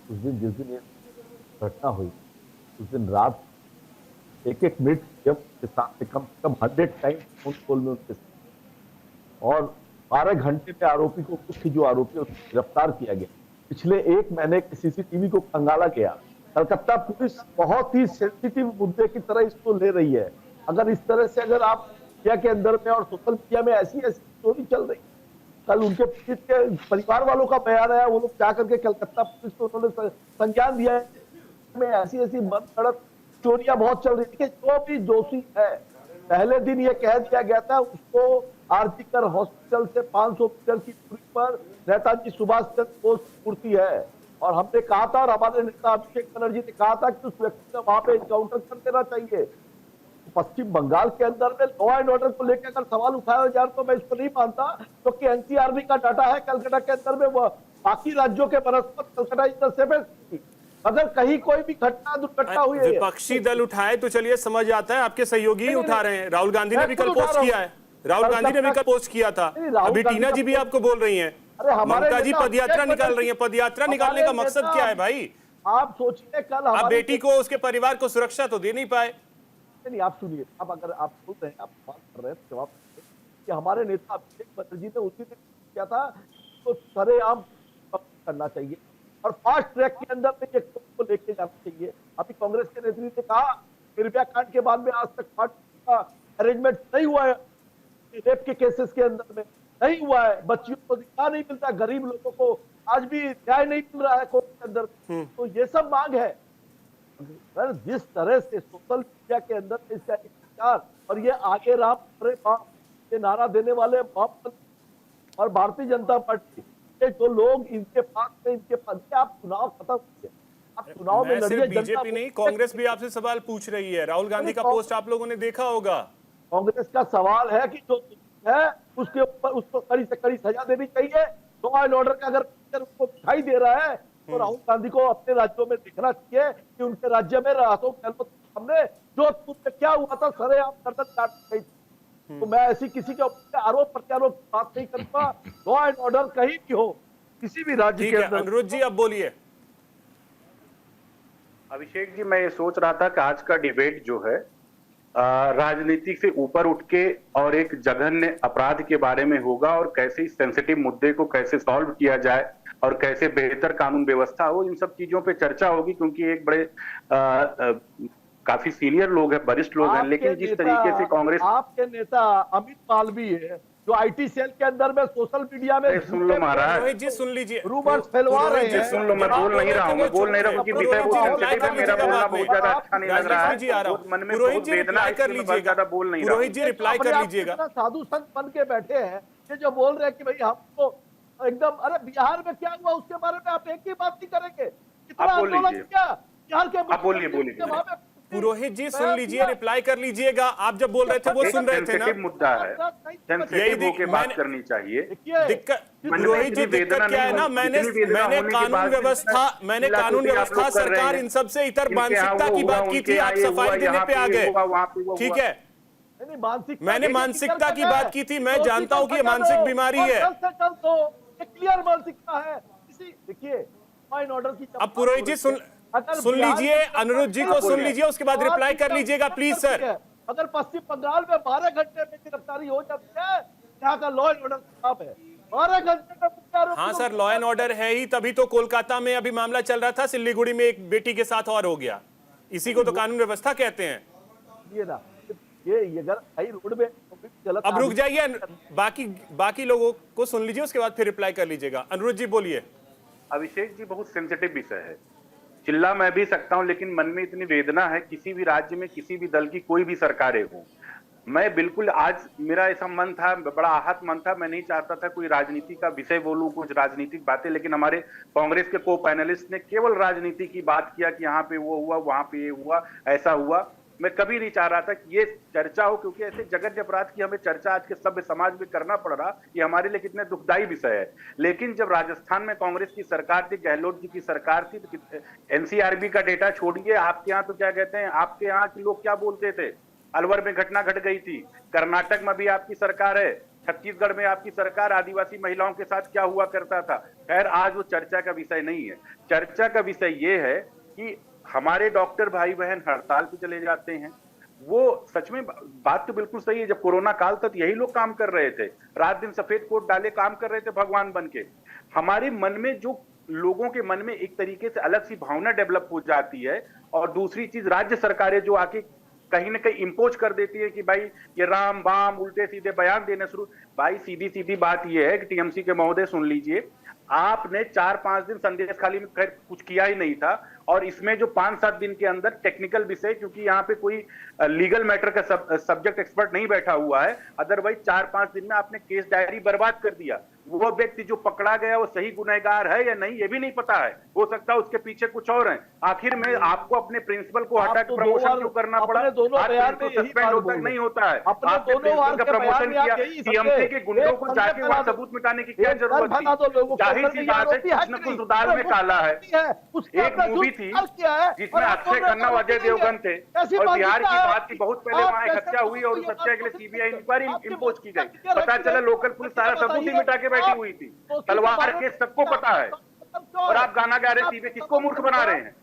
उस दिन जिस दिन ये घटना हुई, उस दिन रात एक मिनट जब के साथ से कम 100 टाइम फोन कॉल में उनके साथ, और 12 घंटे में आरोपी को, मुख्य जो आरोपी है उसको गिरफ्तार किया गया। पिछले 1 महीने के सीसीटीवी को खंगाला गया। कलकत्ता पुलिस बहुत ही सेंसिटिव मुद्दे की तरह इसको ले रही है। अगर इस तरह से अगर आप मीडिया के अंदर में और सोशल मीडिया में ऐसी स्टोरी चल रही, कल उनके पीड़ित के परिवार वालों का बयान आया, वो लोग क्या करके कलकत्ता पुलिस को उन्होंने संज्ञान दिया है में ऐसी मनगढ़ंत चोरियां बहुत चल रही थी। जो भी दोषी है, पहले दिन ये कह दिया गया था उसको आरजीकर हॉस्पिटल से 500 मीटर की दूरी पर नेताजी सुभाष चंद्र बोस की मूर्ति है, और हमने कहा था, और हमारे नेता अभिषेक बनर्जी ने कहा था कि उस व्यक्ति को वहां पे एनकाउंटर कर देना चाहिए। पश्चिम बंगाल के अंदर में लॉ एंड ऑर्डर को लेकर अगर सवाल उठाया जाए तो मैं इसको नहीं मानता, क्योंकि एनसीआरबी का डाटा है कलकत्ता के अंदर में, वो बाकी राज्यों के बनस्पत कलकत्ता इज द सेफेस्ट। अगर कहीं कोई भी घटना दुर्घटना हुई है, विपक्षी दल उठाए तो चलिए समझ आता है, आपके सहयोगी ही उठा रहे हैं। राहुल गांधी ने भी कल पोस्ट किया है, राहुल गांधी ने भी कल पोस्ट किया था। अभी टीना जी भी आपको बोल रही हैं, ममता जी पदयात्रा निकाल रही हैं। पदयात्रा निकालने का मकसद क्या है भाई? आप सोचिए कल आप बेटी को, उसके परिवार को सुरक्षा तो दे नहीं पाए। नहीं, आप सुनिए, अब अगर आप बोल रहे हैं, आप बात कर रहे हैं, जवाब कि हमारे नेता अभिषेक बनर्जी ने उसी दिन किया था, तो सरेआम करना चाहिए और फास्ट ट्रैक के अंदर में ये को लेके जाना चाहिए। अभी कांग्रेस के नेत्री ने कहा निर्भया कांड के बाद में आज तक फास्ट का अरेंजमेंट नहीं हुआ है, रेप के केसेस के अंदर में नहीं हुआ है, बच्चियों को न्याय नहीं मिलता, गरीब लोगों को आज भी न्याय नहीं मिल रहा है कोर्ट के अंदर। तो ये सब मांग है। सर, जिस तरह से सोशल मीडिया के अंदर इसका एक विचार और ये आगे राम अरे बाप ये नारा देने वाले बाप और भारतीय जनता पार्टी के जो लोग इनके पास में, इनके पास, आप चुनाव खत्म किए, आप चुनाव में लड़िए। बीजेपी नहीं, कांग्रेस भी आपसे सवाल पूछ रही है। राहुल गांधी का पोस्ट आप लोगों ने देखा होगा। कांग्रेस का सवाल है कि जो है उसके ऊपर उसको कड़ी से कड़ी सजा देनी चाहिए। लॉ एंड ऑर्डर का अगर उसको दिखाई दे रहा है तो राहुल गांधी को अपने राज्यों में देखना चाहिए कि उनके राज्य में अशोक गहलोत के सामने जोधपुर में क्या हुआ था, सरेआम गर्दन काट गई थी। तो मैं ऐसी किसी के ऊपर आरोप प्रत्यारोप की बात नहीं करूंगा। लॉ एंड ऑर्डर कहीं भी हो, किसी भी राज्य के अंदर। अनुरोध जी अब बोलिए। अभिषेक जी, मैं ये सोच रहा था कि आज का डिबेट जो है राजनीति से ऊपर उठ के और एक जघन्य अपराध के बारे में होगा और कैसे इस सेंसिटिव मुद्दे को कैसे सॉल्व किया जाए और कैसे बेहतर कानून व्यवस्था हो, इन सब चीजों पे चर्चा होगी। क्योंकि एक बड़े काफी सीनियर लोग हैं, वरिष्ठ लोग हैं, लेकिन जिस तरीके से कांग्रेस, आपके नेता अमित मालवीय है जो आईटी सेल के अंदर में सोशल मीडिया में, सुन लो महाराज, रोहित जी सुन लीजिए, रूमर्स फैलवा रहे हैं। सुन लो, मैं बोल नहीं रहा हूँ, मैं बोल नहीं रहा हूँ कि विषय बहुत सेंसिटिव है, मेरा बोलना बहुत ज्यादा अच्छा नहीं लग रहा है, मन में बहुत वेदना है, कर लीजिएगा, बोल नहीं रहा। रोहित जी रिप्लाई कर लीजिएगा। साधु संत बन के बैठे हैं ये जो बोल रहे हैं कि भाई हमको एकदम, अरे बिहार में क्या हुआ उसके बारे में आप एक ही बात नहीं करेंगे, कितना आंदोलन किया बिहार के, आप बोलिए। पुरोहित जी सुन लीजिए, रिप्लाई कर लीजिएगा। आप जब बोल रहे थे वो सुन रहे थे ना। मुद्दा है, सेंसिटिव होके बात करनी चाहिए। दिक्कत पुरोहित जी, दिक्कत क्या है ना, मैंने कानून व्यवस्था सरकार इन सब से इतर मानसिकता की बात की थी, आप सफाई देने पे आ गए। ठीक है, मैंने मानसिकता की बात की थी, मैं जानता हूं कि ये मानसिक बीमारी है। क्लियर मानसिकता है। देखिए ऑर्डर की, अब पुरोहित जी सुन लीजिए, अनुरुद्ध जी को सुन लीजिए, उसके बाद रिप्लाई कर लीजिएगा प्लीज सर। अगर पश्चिम बंगाल में 12 घंटे में गिरफ्तारी हो जाती है, यहाँ का लॉ एंड ऑर्डर खराब है। 12 घंटे में, हाँ सर, लॉ एंड ऑर्डर है ही, तभी तो कोलकाता में अभी मामला चल रहा था, सिल्लीगुड़ी में एक बेटी के साथ और हो गया। इसी को तो कानून व्यवस्था कहते हैं। ये ना, ये अगर हाई रोड में गलत, अब रुक जाइए, बाकी लोगों को सुन लीजिए, उसके बाद फिर रिप्लाई कर लीजिएगा। अनुरुद्ध जी बोलिए। अभिषेक जी, बहुत सेंसिटिव विषय है, चिल्ला मैं भी सकता हूं, लेकिन मन में इतनी वेदना है, किसी भी राज्य में किसी भी दल की कोई भी सरकारें हो, मैं बिल्कुल, आज मेरा ऐसा मन था, बड़ा आहत मन था, मैं नहीं चाहता था कोई राजनीति का विषय बोलूं, कुछ राजनीतिक बातें, लेकिन हमारे कांग्रेस के को पैनलिस्ट ने केवल राजनीति की बात किया कि यहाँ पे वो हुआ, वहां पे ये हुआ, ऐसा हुआ। मैं कभी नहीं चाह रहा था कि ये चर्चा हो, क्योंकि ऐसे जघन्य अपराध की हमें चर्चा आज के सभ्य समाज में करना पड़ रहा, ये हमारे लिए कितने दुखदायी विषय है। लेकिन जब राजस्थान में कांग्रेस की सरकार थी, गहलोत जी की सरकार थी, तो एनसीआरबी का डेटा छोड़िए, आपके यहाँ तो क्या कहते हैं, आपके यहाँ के लोग क्या बोलते थे, अलवर में घटना घट गई थी, कर्नाटक में भी आपकी सरकार है, छत्तीसगढ़ में आपकी सरकार, आदिवासी महिलाओं के साथ क्या हुआ करता था। खैर, आज वो चर्चा का विषय नहीं है। चर्चा का विषय ये है कि हमारे डॉक्टर भाई बहन हड़ताल पे चले जाते हैं। वो सच में बात तो बिल्कुल सही है, जब कोरोना काल तक यही लोग काम कर रहे थे, रात दिन सफेद कोट डाले काम कर रहे थे भगवान बन के। हमारे मन में जो, लोगों के मन में एक तरीके से अलग सी भावना डेवलप हो जाती है। और दूसरी चीज, राज्य सरकारें जो आके कहीं ना कहीं इंपोज कर देती है कि भाई ये राम बाम उल्टे सीधे बयान देने शुरू। भाई सीधी सीधी बात ये है कि टीएमसी के महोदय सुन लीजिए, आपने 4-5 दिन संदेश खाली में कुछ किया ही नहीं था, और इसमें जो 5-7 दिन के अंदर टेक्निकल विषय, क्योंकि यहाँ पे कोई लीगल मैटर का सब्जेक्ट एक्सपर्ट नहीं बैठा हुआ है, अदरवाइज 4-5 दिन में आपने केस डायरी बर्बाद कर दिया। वो व्यक्ति जो पकड़ा गया वो सही गुनहगार है या नहीं ये भी नहीं पता है। हो सकता है उसके पीछे कुछ और है। आखिर में आपको अपने प्रिंसिपल को हटा के प्रमोशन क्यों करना पड़ा? सस्पेंड होता नहीं होता है। आपने प्रिंसिपल का प्रमोशन किया, टीएमसी के गुंडों को जाके वहां सबूत मिटाने की क्या जरूरत थी? जाहिर सी बात है कुछ न कुछ दाल में काला है। एक मूवी थी जिसमें अक्षय खन्ना और अजय देवगन थे और बिहार की बात की बहुत पहले वहां एक हत्या हुई और उस हत्या के लिए सीबीआई इंक्वायरी इंपोज की गई। पता चला लोकल पुलिस सारा सबूत ही मिटा के बैठी हुई थी। तलवार केस सबको पता है और आप गाना गा रहे टीवी, किसको मूर्ख बना रहे हैं?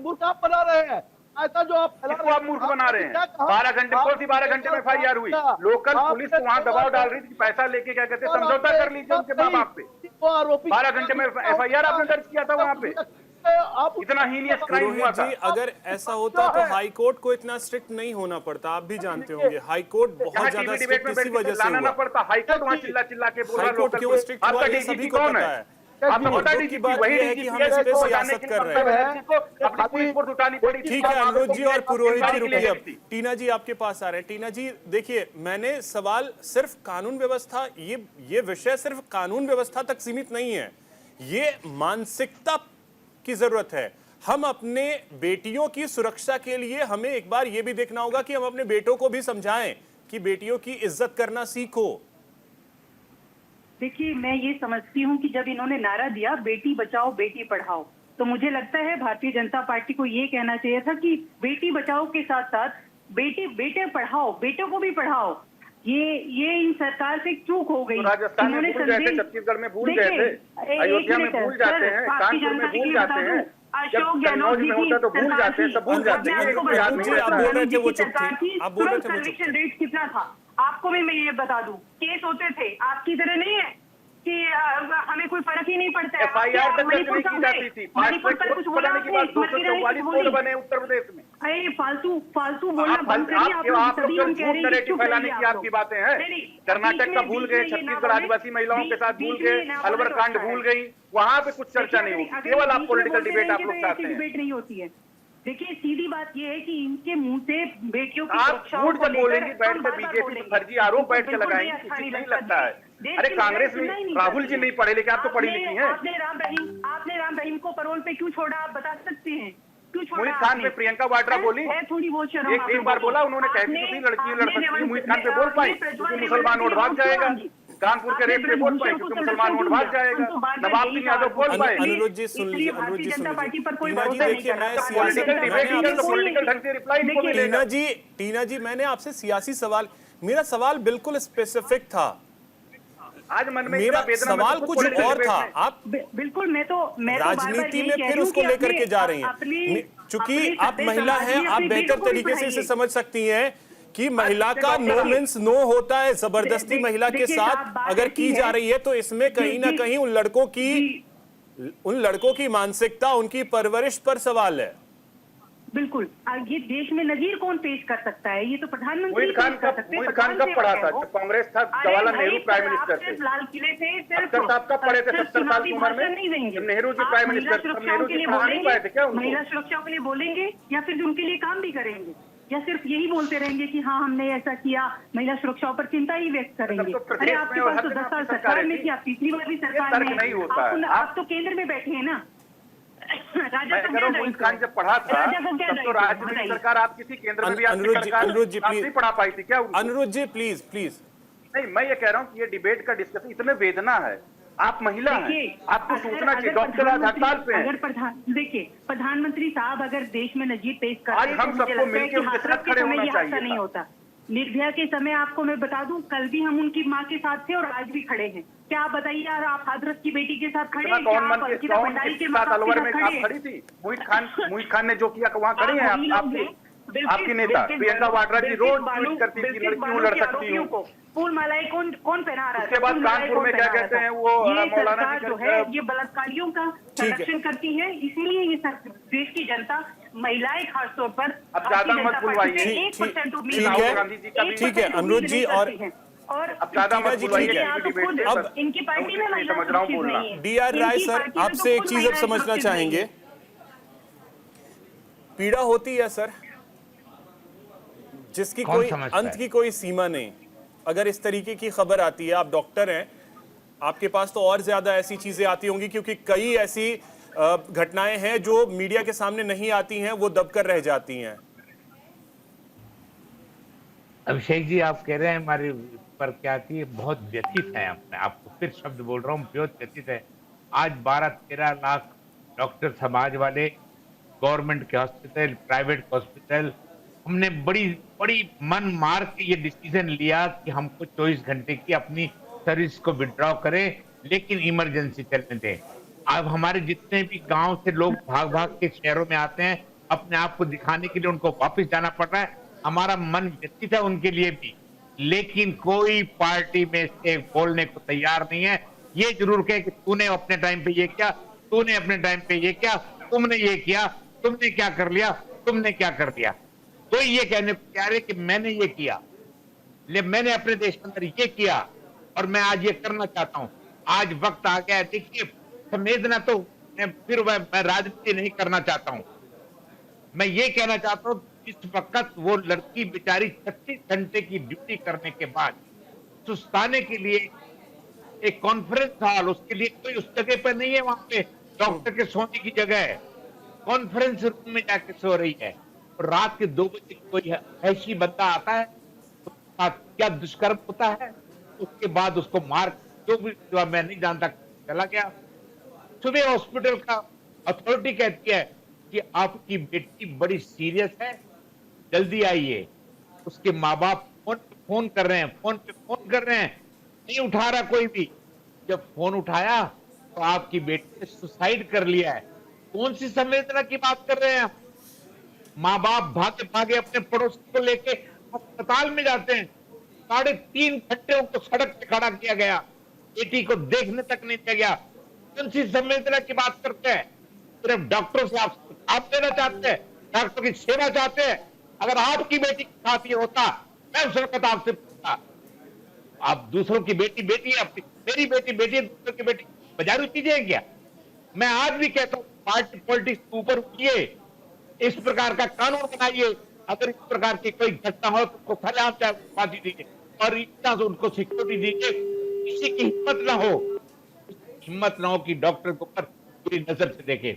मूर्ख आप बना रहे हैं। ऐसा जो आप किसको आप मूर्ख बना रहे हैं? 12 घंटे कौन सी 12 घंटे में एफआईआर हुई? लोकल पुलिस तो वहां दबाव डाल रही थी, पैसा लेके क्या कहते समझौता कर लीजिए उनके माँ बाप पे। 12 घंटे में एफआईआर आपने दर्ज किया था वहां पे। इतना हीनियस क्राइम हुआ था। जी अगर ऐसा होता तो हाई कोर्ट को इतना स्ट्रिक्ट नहीं होना पड़ता। आप भी जानते होंगे हाई कोर्ट बहुत ज्यादा स्ट्रिक्ट इसी वजह से लाना ना पड़ता। हाई कोर्ट वहां चिल्ला चिल्ला के बोला हाई कोर्ट क्यों स्ट्रिक्ट हुआ ये सभी को पता है। आपको पता की बात यह है कि हम इस पे सियासत कर रहे हैं। अपनी पुलिस फोर्स उठानी पड़ी। ठीक है अनुरोध जी और पुरोहित जी रुकिए अब। टीना जी आपके पास आ रहे हैं। टीना जी देखिए मैंने सवाल सिर्फ कानून व्यवस्था, ये विषय सिर्फ कानून व्यवस्था तक सीमित नहीं है, ये मानसिकता की जरूरत है। हम अपने बेटियों की सुरक्षा के लिए हमें एक बार यह भी देखना होगा कि हम अपने बेटों को भी समझाएं कि बेटियों की इज्जत करना सीखो। देखिए मैं ये समझती हूँ कि जब इन्होंने नारा दिया बेटी बचाओ बेटी पढ़ाओ, तो मुझे लगता है भारतीय जनता पार्टी को ये कहना चाहिए था कि बेटी बचाओ के साथ साथ बेटे पढ़ाओ, बेटों को भी पढ़ाओ। ये इन सरकार से चूक हो गई। राजस्थान में भूल गए थे, छत्तीसगढ़ में भूल गए थे, अयोध्या में भूल जाते हैं, कानपुर में भूल जाते हैं, अशोक गहलोत जी की तो भूल जाते हैं, सब भूल जाते हैं। आप बोल रहे थे वो चुप थी, आप बोल रहे थे वो चुप कन्विक्शन रेट कितना था आपको भी मैं ये बता दूं। केस होते थे, आपकी तरह नहीं है कि हमें कोई फर्क ही नहीं पड़ता है। एफआईआर तक नहीं की जाती थी। मणिपुर पर कुछ बोला के बाद 244 कोड बने उत्तर प्रदेश में। अरे फालतू बोलना बंद करिए। आप लोग फैलाने की आपकी बातें हैं। कर्नाटक का भूल गए, छत्तीसगढ़ आदिवासी महिलाओं के साथ भूल गए, अलवर कांड भूल गई, वहां पे कुछ चर्चा नहीं होती। केवल आप पॉलिटिकल डिबेट आप लोग चाहते हैं। डिबेट नहीं होती है। देखिए सीधी बात यह है कि इनके मुंह से बेटियों की आप झूठ जब बोलेंगे बैठ के बीजेपी फर्जी आरोप बैठ के लगाएंगे, किसी नहीं लगता है। अरे कांग्रेस में राहुल जी नहीं पढ़े लिखे, आप तो पढ़ी लिखी हैं। आपने राम रहीम को पैरोल पे क्यों छोड़ा, आप बता सकते हैं? क्यों छोड़ा? मोहित खान पे प्रियंका वाड्रा बोली, थोड़ी बहुत शर्म एक बार बोला उन्होंने, कहती थी लड़की लड़ सकती है। मोहित खान पे बोल पाई क्योंकि मुसलमान वोट भाग जाएगा। कानपुर के रेप पे बोल पाए क्योंकि मुसलमान वोट भाग जाएगा। नवाब सिंह यादव बोल पाए। अनुरोध जी सुन लीजिए, अनुरोध जी सुन लीजिए। देखिए मैं टीना जी मैंने आपसे सियासी सवाल, मेरा सवाल बिल्कुल स्पेसिफिक था। आज मन में मेरा सवाल कुछ और था। आप बिल्कुल मैं तो राजनीति में फिर उसको लेकर के जा रही हैं। चूंकि आप महिला हैं, आप बेहतर तरीके से इसे समझ सकती हैं कि महिला का नो मीन्स नो होता है। जबरदस्ती महिला के साथ अगर की जा रही है तो इसमें कहीं ना कहीं उन लड़कों की मानसिकता, उनकी परवरिश पर सवाल है। बिल्कुल। ये देश में नजीर कौन पेश कर सकता है? ये तो प्रधानमंत्री मोहित खान कब पढ़ा था? जब कांग्रेस था, जवाहरलाल नेहरू प्राइम मिनिस्टर थे। लाल किले से अख्तर साहब कब पढ़े थे? 70 साल की उम्र में नेहरू जी प्राइम मिनिस्टर, नेहरू जी पढ़ा नहीं पाए थे क्या उनको? महिला सुरक्षा के लिए बोलेंगे या फिर उनके लिए काम भी करेंगे, या सिर्फ यही बोलते रहेंगे कि हाँ हमने ऐसा किया, महिला सुरक्षा पर चिंता ही व्यक्त करेंगे? अरे आपके पास तो 10 साल सरकार में थी, आप तीसरी बार भी सरकार में, आप तो केंद्र में बैठे हैं ना। मोहित खान जब पढ़ा था तब तो राज्य सरकार आप किसी केंद्र में भी अनुरोध जी प्लीज पढ़ा पाई थी क्या? अनुरोध जी प्लीज प्लीज नहीं, मैं ये कह रहा हूँ कि ये डिबेट का डिस्कशन, इसमें वेदना है। आप महिला हैं, आपको सोचना चाहिए। डॉक्टर आज हड़ताल पे हैं। देखिए प्रधानमंत्री साहब अगर देश में नजीर पेश करते आज हम सबको मिलकर उनके साथ खड़े होना चाहिए। नहीं होता। निर्भया के समय आपको मैं बता दूं, कल भी हम उनकी माँ के साथ थे और आज भी खड़े हैं। क्या आप बताइए यार, आप हाथरस की बेटी के साथ खड़े हैं? अलवर में आप खड़ी थी? मोहित खान ने जो किया वहाँ खड़े हैं आपकी नेता प्रियंका वाड्रा जी रोज ट्वीट करती थी लड़कियों लड़ सकती हूँ। फूल मालाएं कौन पहना रहा है? उसके बाद कानपुर में क्या कहते हैं वो मौलाना जो है ये बलात्कारियों का संरक्षण करती है, इसलिए ये देश की जनता, महिलाएं खासतौर पर अब ज्यादा मत बुलवाइए। ठीक है अनुरोध जी और अब ज्यादा मत बुलवाइए। अब इनकी पार्टी में समझ रहा हूँ बोलना। DR राय सर आपसे एक चीज अब समझना चाहेंगे। पीड़ा होती है सर जिसकी कोई अंत की कोई सीमा नहीं। अगर इस तरीके की खबर आती है, आप डॉक्टर हैं, आपके पास तो और ज्यादा ऐसी चीजें आती होंगी, क्योंकि कई ऐसी घटनाएं हैं जो मीडिया के सामने नहीं आती हैं, वो दबकर रह जाती हैं। अभिषेक जी, आप कह रहे हैं हमारे पर क्या आती है, बहुत व्यथित है। मैं आपको फिर शब्द बोल रहा हूँ, बहुत व्यथित है। आज 12-13 लाख डॉक्टर समाज वाले, गवर्नमेंट के हॉस्पिटल, प्राइवेट हॉस्पिटल, हमने बड़ी बड़ी मन मार के ये डिसीजन लिया कि हमको 24 घंटे की अपनी सर्विस को विड्रॉ करें, लेकिन इमरजेंसी चलने दें। अब हमारे जितने भी गांव से लोग भाग भाग के शहरों में आते हैं, अपने आप को दिखाने के लिए उनको वापस जाना पड़ रहा है। हमारा मन व्यथित है उनके लिए भी, लेकिन कोई पार्टी में से बोलने को तैयार नहीं है। ये जरूर कहे कि तूने अपने टाइम पे ये किया, तूने अपने टाइम पे ये किया, तुमने ये किया, तुमने क्या कर लिया, तुमने क्या कर दिया। कोई ये कहने को तैयार है कि मैंने ये किया, मैंने अपने देश के अंदर ये किया और मैं आज ये करना चाहता हूं। आज वक्त आ गया है। देखिए, संवेदना तो मैं राजनीति नहीं करना चाहता हूं। मैं ये कहना चाहता हूं, इस वक्त वो लड़की बेचारी 36 घंटे की ड्यूटी करने के बाद सुस्ताने के लिए एक कॉन्फ्रेंस हॉल, उसके लिए कोई उस जगह पर नहीं है, वहां पे डॉक्टर के सोने की जगह है, कॉन्फ्रेंस रूम में जाके सो रही है। और रात के 2 बजे कोई ऐसी बंदा आता है तो क्या दुष्कर्म होता है, उसके बाद उसको मार, जो भी मैं नहीं जानता, चला गया। सुबह हॉस्पिटल का अथॉरिटी कहती है कि आपकी बेटी बड़ी सीरियस है, जल्दी आइए। उसके माँ बाप फोन कर रहे हैं, फोन पे फोन कर रहे हैं, नहीं उठा रहा कोई भी। जब फोन उठाया तो आपकी बेटी ने सुसाइड कर लिया है। कौन सी संवेदना की बात कर रहे हैं आप? माँ बाप भागे भागे अपने पड़ोसी को लेके अस्पताल में जाते हैं। 3.5 घंटे उनको सड़क पे खड़ा किया गया, बेटी को देखने तक नहीं दिया गया। कौन सी संवेदना की बात करते हैं? सिर्फ डॉक्टरों से आप देना चाहते हैं, डॉक्टर की सेवा चाहते हैं। अगर आपकी बेटी के साथ ये होता, मैं उस वक्त आपसे पूछता, आप दूसरों की बेटी बेटी है, अपनी मेरी बेटी बेटी है, दूसरों की बेटी बाजारू चीजें हैं क्या? मैं आज भी कहता हूँ, पार्टी पॉलिटिक्स के ऊपर उठिए, इस प्रकार का कानून बनाइए। अगर इस प्रकार की कोई घटना हो तो उसको सलाम फांसी दीजिए और इतना से उनको सिक्योरिटी दीजिए। किसी की हिम्मत ना हो कि डॉक्टर के ऊपर पूरी नजर से देखे।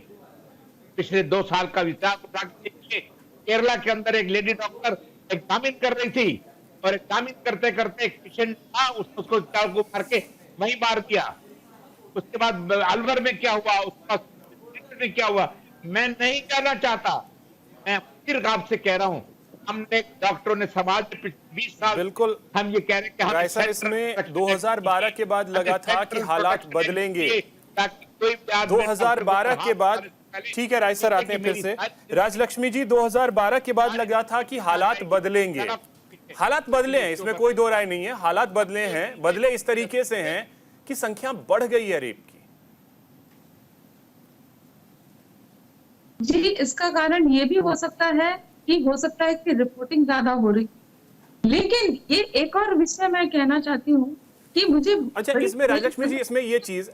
पिछले 2 साल का विचार उठा के देखिए, केरला के अंदर एक लेडी डॉक्टर एग्जामिन कर रही थी और एग्जामिन करते करते एक पेशेंट था, उसको चाकू मार के वहीं मार दिया। उसके बाद अलवर में क्या हुआ, उसके बाद क्या हुआ, मैं नहीं कहना चाहता। मैं फिर आपसे कह रहा हूं, हमने डॉक्टरों ने समाज में 20 साल, बिल्कुल हम ये कह रहे हैं कि राय सर, इसमें 2012 के बाद लगा था कि हालात बदलेंगे, ताकि कोई 2012 के बाद, ठीक है राय सर आते हैं फिर से। राजलक्ष्मी जी, 2012 के बाद लगा था कि हालात बदलेंगे। हालात बदले हैं, इसमें कोई दो राय नहीं है। हालात बदले हैं, बदले इस तरीके से हैं कि संख्या बढ़ गई है रेप की। जी, इसका कारण ये भी हो सकता है कि रिपोर्टिंग ज्यादा हो रही। लेकिन ये एक और विषय मैं कहना चाहती हूँ कि मुझे, अच्छा, इसमें राजलक्ष्मी जी, इसमें ये चीज,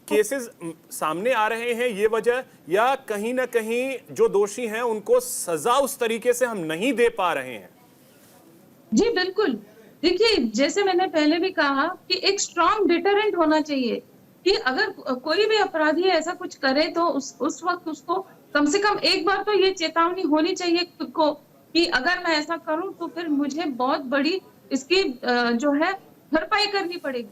केसेस सामने आ रहे हैं, ये वजह, या कहीं ना कहीं जो दोषी हैं उनको सजा उस तरीके से हम नहीं दे पा रहे हैं? जी बिल्कुल। देखिए, जैसे मैंने पहले भी कहा कि एक स्ट्रॉन्ग डिटरेंट होना चाहिए कि अगर कोई भी अपराधी ऐसा कुछ करे तो उस वक्त उसको कम से कम एक बार तो ये चेतावनी होनी चाहिए खुद को कि अगर मैं ऐसा करूं तो फिर मुझे बहुत बड़ी इसकी जो है भरपाई करनी पड़ेगी।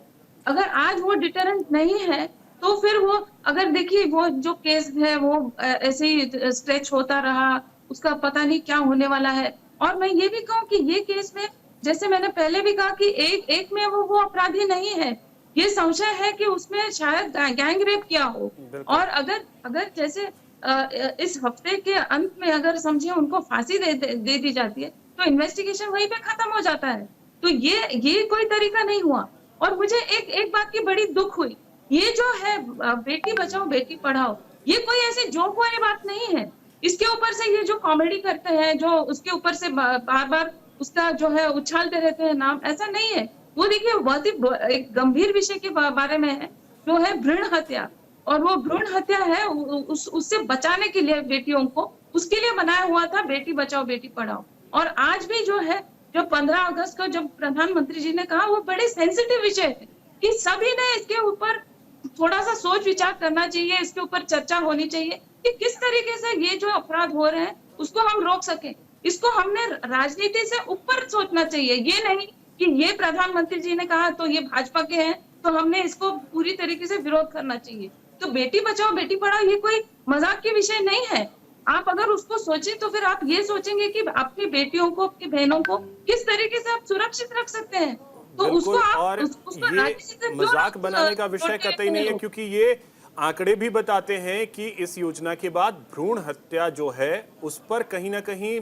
अगर आज वो डिटरेंट नहीं है तो फिर वो, अगर देखिए वो जो केस है वो ऐसे ही स्ट्रेच होता रहा, उसका पता नहीं क्या होने वाला है। और मैं ये भी कहूँ कि ये केस में, जैसे मैंने पहले भी कहा कि एक में वो अपराधी नहीं है, ये संशय है कि उसमें शायद गैंग रेप किया हो। और अगर जैसे इस हफ्ते के अंत में अगर समझिए उनको फांसी दे दी जाती है तो इन्वेस्टिगेशन वहीं पे खत्म हो जाता है। तो ये कोई तरीका नहीं हुआ। और मुझे एक बात की बड़ी दुख हुई, ये जो है बेटी बचाओ बेटी पढ़ाओ, ये कोई ऐसी जोक वाली बात नहीं है। इसके ऊपर से ये जो कॉमेडी करते हैं, जो उसके ऊपर से बार बार उसका जो है उछालते रहते हैं नाम, ऐसा नहीं है। वो देखिए बहुत ही एक गंभीर विषय के बारे में है, जो है भ्रूण हत्या। और वो भ्रूण हत्या है उससे बचाने के लिए बेटियों को, उसके लिए बनाया हुआ था बेटी बचाओ बेटी पढ़ाओ। और आज भी जो है, जो 15 अगस्त को जब प्रधानमंत्री जी ने कहा, वो बड़े सेंसिटिव विषय है। कि सभी ने इसके ऊपर थोड़ा सा सोच विचार करना चाहिए, इसके ऊपर चर्चा होनी चाहिए कि किस तरीके से ये जो अपराध हो रहे हैं उसको हम रोक सकें। इसको हमने राजनीति से ऊपर सोचना चाहिए, ये नहीं कि ये प्रधानमंत्री जी ने कहा तो ये भाजपा के हैं तो हमने इसको पूरी तरीके से विरोध करना चाहिए। तो बेटी बचाओ बेटी पढ़ाओ ये कोई मजाक के विषय नहीं है। आप अगर उसको सोचें तो फिर आप ये सोचेंगे कि अपनी बेटियों को, अपनी बहनों को किस तरीके से आप सुरक्षित रख सकते हैं। तो उसको आप और ये मजाक बनाने का विषय कतई नहीं है, क्योंकि ये आंकड़े भी बताते हैं कि इस योजना के बाद भ्रूण हत्या जो है उस पर कहीं ना कहीं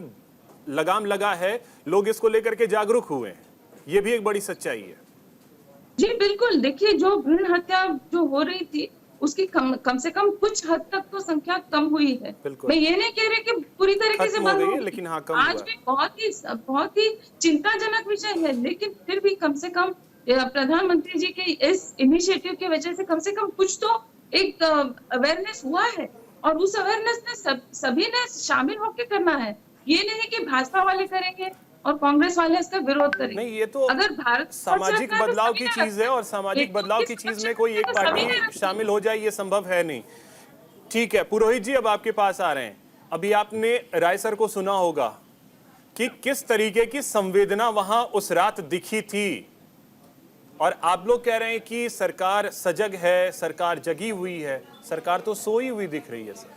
लगाम लगा है, लोग इसको लेकर के जागरूक हुए हैं। ये भी एक बड़ी सच्चाई है। जी बिल्कुल, देखिए जो भ्रूण हत्या जो हो रही थी उसकी कम से कम कुछ हद तक तो संख्या कम हुई है। मैं ये नहीं कह रही कि पूरी तरीके से बंद हो गई, लेकिन हाँ, कम आज भी बहुत ही चिंताजनक विषय है, लेकिन फिर भी कम से कम प्रधानमंत्री जी के इस इनिशिएटिव की वजह से कम कुछ तो एक अवेयरनेस हुआ है, और उस अवेयरनेस में सभी ने शामिल होकर करना है। ये नहीं कि भाजपा वाले करेंगे और कांग्रेस वाले इसका विरोध करेंगे। नहीं, ये तो अगर भारत सामाजिक बदलाव की चीज है, और सामाजिक बदलाव की चीज में कोई एक पार्टी शामिल हो जाए ये संभव है नहीं। ठीक है पुरोहित जी, अब आपके पास आ रहे हैं। अभी आपने राय सर को सुना होगा कि किस तरीके की संवेदना वहां उस रात दिखी थी, और आप लोग कह रहे हैं कि सरकार सजग है, सरकार जगी हुई है। सरकार तो सोई हुई दिख रही है सर।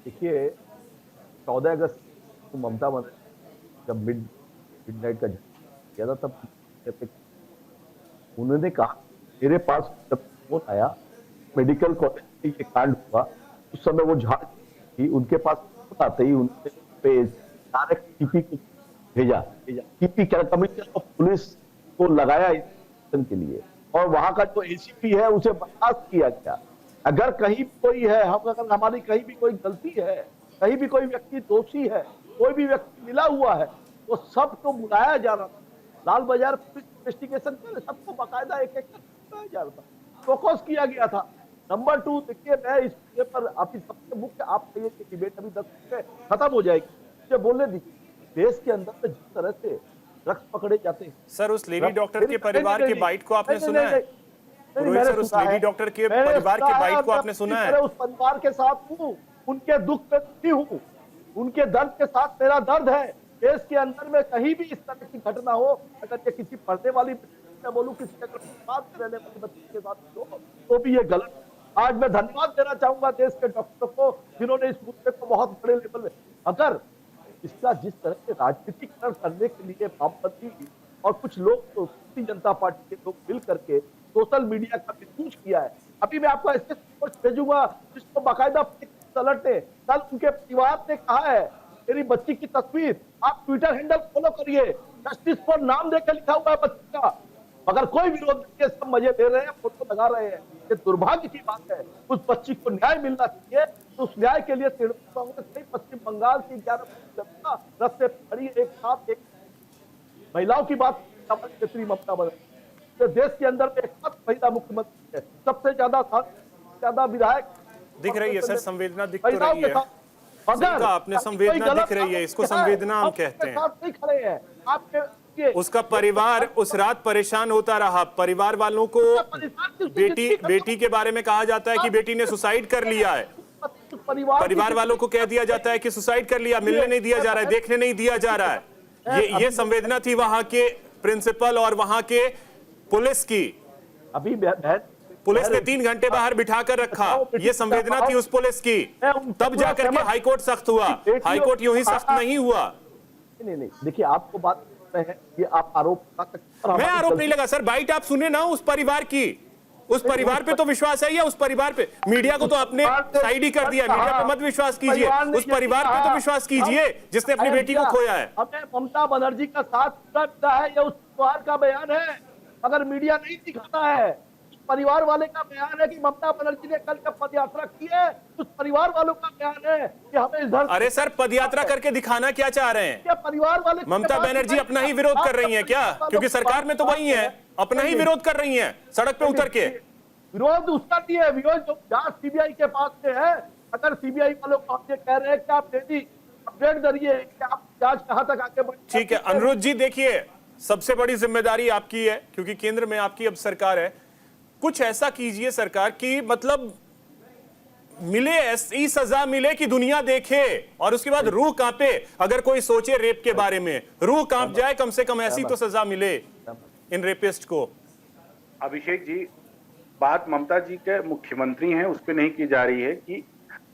देखिए 14 अगस्त को ममता बनर्जी जब मिडनाइट का किया था तब उन्होंने कहा, मेरे पास जब फोन आया मेडिकल कॉलेज में ये कांड हुआ उस समय वो झाड़ थी, उनके पास फोन आते ही उन्होंने डायरेक्ट टीपी को भेजा। टीपी क्या कमिश्नर ऑफ पुलिस को लगाया के लिए, और वहां का जो एसीपी है उसे बर्खास्त किया गया। अगर कहीं कोई है, अगर हमारी कहीं भी कोई गलती है, कहीं भी कोई व्यक्ति दोषी है, कोई भी व्यक्ति मिला हुआ है, वो सबको बुलाया जा रहा था। लाल बाजार पुलिस इन्वेस्टिगेशन के सबको बाकायदा एक बुलाया जा रहा था, फोकस किया गया था। नंबर 2, देखिए मैं इस पर आपकी सबसे मुख्य, आप कहिए कि डिबेट अभी 10 मिनट में खत्म हो जाएगी, मुझे बोलने दीजिए। देश के अंदर में जिस तरह से ड्रग्स पकड़े जाते हैं सर, उस लेडी डॉक्टर के परिवार के बाइट को आपने सुना है? पुरोहित सर, उस लेडी डॉक्टर के परिवार के बाइट को आपने सुना है? उस परिवार के साथ हूँ, उनके दुख में दुखी हूँ, उनके दर्द के साथ मेरा दर्द है। देश के अंदर में कहीं भी इस तरह की घटना हो, अगर ये किसी पढ़ने वाली, मैं बोलूँ किसी साथ में रहने वाली बच्ची के साथ हो तो भी ये गलत। आज मैं धन्यवाद देना चाहूंगा देश के डॉक्टर को, जिन्होंने इस मुद्दे को बहुत बड़े लेवल में, अगर इसका जिस तरह से राजनीतिकरण करने के लिए वामपंथी और कुछ लोग तो भारतीय जनता पार्टी के लोग मिल करके सोशल मीडिया का मिसयूज किया है। अभी मैं आपको ऐसे पोस्ट भेजूंगा जिसको बाकायदा अलर्ट है। कल उनके परिवार ने कहा है, मेरी बच्ची की तस्वीर आप ट्विटर हैंडल फॉलो करिए, जस्टिस फॉर नाम देकर लिखा हुआ है बच्ची का, मगर कोई विरोध नहीं है, सब मजे ले रहे हैं, फोटो लगा रहे हैं। ये दुर्भाग्य की बात है। उस बच्ची को न्याय मिलना चाहिए, तो उस न्याय के लिए तृणमूल कांग्रेस ने पश्चिम बंगाल की 11 जनता रस्ते खड़ी एक साथ, एक महिलाओं की बात मंत्री ममता बनर्जी देश के अंदर में एक महिला मुख्यमंत्री है, सबसे ज्यादा विधायक दिख रही है। सर संवेदना दिख तो रही है, आपने संवेदना दिख रही है, इसको संवेदना हम कहते हैं। खड़े हैं आपके, उसका परिवार उस रात परेशान होता रहा। परिवार वालों को बेटी के बारे में कहा जाता है कि बेटी ने सुसाइड कर लिया है, परिवार वालों को कह दिया जाता है कि सुसाइड कर लिया, मिलने नहीं दिया जा रहा है, देखने नहीं दिया जा रहा है। ये संवेदना थी वहां के प्रिंसिपल और वहां के पुलिस की। अभी पुलिस ने 3 घंटे बाहर बिठा कर रखा, ये संवेदना थी उस पुलिस की। तब जाकर के हाईकोर्ट सख्त हुआ, हाईकोर्ट यूं ही सख्त नहीं हुआ। नहीं, देखिए आपको बात है, ये आप आरोप, मैं आरोप नहीं लगा सर, बाइट आप सुने ना उस परिवार की। उस परिवार पे तो विश्वास है, या उस परिवार पे? मीडिया को तो आपने साइड ही कर दिया, मीडिया पे मत विश्वास कीजिए, उस परिवार पे तो विश्वास कीजिए जिसने अपनी बेटी को खोया है। हमें ममता बनर्जी का साथ मिलता है, ये उस परिवार का बयान है, अगर मीडिया नहीं दिखाता है। परिवार वाले का बयान है कि ममता बनर्जी ने कल जब पदयात्रा की है, उस परिवार वालों का बयान है कि हमें इधर। अरे सर, पदयात्रा करके दिखाना क्या चाह रहे हैं? क्या परिवार वाले ममता बनर्जी अपना ही विरोध कर रही हैं क्या? क्योंकि सरकार में तो वही है, अपना ही विरोध कर रही हैं सड़क पे उतर के। विरोध उसका नहीं है, विरोध जो जांच सीबीआई के पास में है। अगर सीबीआई वालों को आप ये कह रहे हैं कि आप डेली अपडेट करिए कि आप जांच कहां तक आगे बढ़ी। ठीक है अनिरुद्ध जी, देखिए सबसे बड़ी जिम्मेदारी आपकी है, क्योंकि केंद्र में आपकी अब सरकार है। कुछ ऐसा कीजिए सरकार कि मतलब मिले, ऐसी सजा मिले कि दुनिया देखे और उसके बाद रूह कांपे। अगर कोई सोचे रेप के बारे में, रूह कांप जाए, कम से कम ऐसी तो सजा मिले इन रेपिस्ट को। अभिषेक जी, बात ममता जी के मुख्यमंत्री हैं उस पर नहीं की जा रही है कि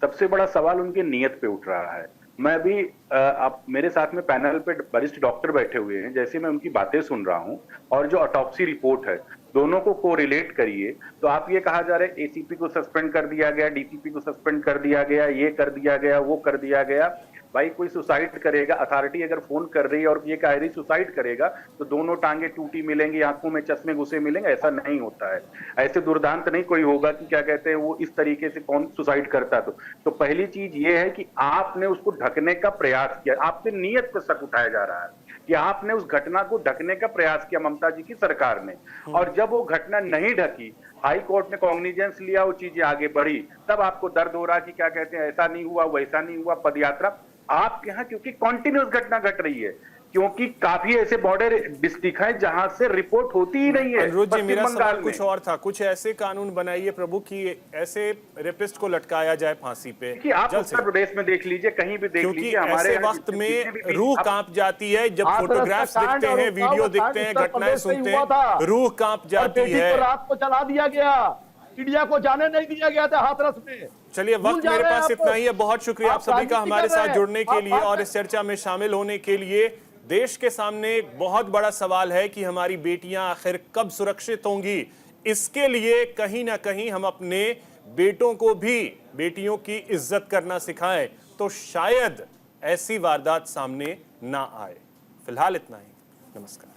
सबसे बड़ा सवाल उनके नियत पे उठ रहा है। मैं भी आप मेरे साथ में पैनल पे वरिष्ठ डॉक्टर बैठे हुए हैं, जैसे मैं उनकी बातें सुन रहा हूं और जो ऑटोप्सी रिपोर्ट है दोनों को कोरिलेट करिए तो आप ये कहा जा रहा है एसीपी को सस्पेंड कर दिया गया, डीसीपी को सस्पेंड कर दिया गया, ये कर दिया गया, वो कर दिया गया। भाई कोई सुसाइड करेगा, अथॉरिटी अगर फोन कर रही है और ये कह रही सुसाइड करेगा तो दोनों टांगे टूटी मिलेंगी, आंखों में चश्मे घुसे मिलेंगे, ऐसा नहीं होता है। ऐसे दुर्दांत नहीं कोई होगा कि क्या कहते हैं वो इस तरीके से कौन सुसाइड करता। तो पहली चीज ये है कि आपने उसको ढकने का प्रयास किया, आपसे नीयत पर शक उठाया जा रहा है कि आपने उस घटना को ढकने का प्रयास किया ममता जी की सरकार ने, और जब वो घटना नहीं ढकी, हाई कोर्ट ने कॉग्निजेंस लिया, वो चीजें आगे बढ़ी, तब आपको दर्द हो रहा कि क्या कहते हैं ऐसा नहीं हुआ, वैसा नहीं हुआ। पदयात्रा आपके यहाँ क्योंकि कॉन्टिन्यूस घटना घट रही है, क्योंकि काफी ऐसे बॉर्डर डिस्ट्रिक्ट है जहां से रिपोर्ट होती ही नहीं है। अनुरोध जी, मेरा सवाल कुछ और था। कुछ ऐसे कानून बनाइए प्रभु कि ऐसे रेपिस्ट को लटकाया जाए फांसी पे। कि आप उत्तर प्रदेश में देख लीजिए, कहीं भी देख लीजिए, हमारे ऐसे वक्त में रूह कांप जाती है जब फोटोग्राफ्स दिखते हैं, वीडियो दिखते हैं, घटनाएं सुनते हैं, रूह कांप जाती है। रात को चला दिया गया, इंडिया को जाने नहीं दिया गया था हाथरस में। चलिए, वक्त मेरे पास इतना ही है। बहुत शुक्रिया आप सभी का हमारे साथ जुड़ने के लिए और इस चर्चा में शामिल होने के लिए। देश के सामने एक बहुत बड़ा सवाल है कि हमारी बेटियां आखिर कब सुरक्षित होंगी। इसके लिए कहीं ना कहीं हम अपने बेटों को भी बेटियों की इज्जत करना सिखाएं तो शायद ऐसी वारदात सामने ना आए। फिलहाल इतना ही। नमस्कार।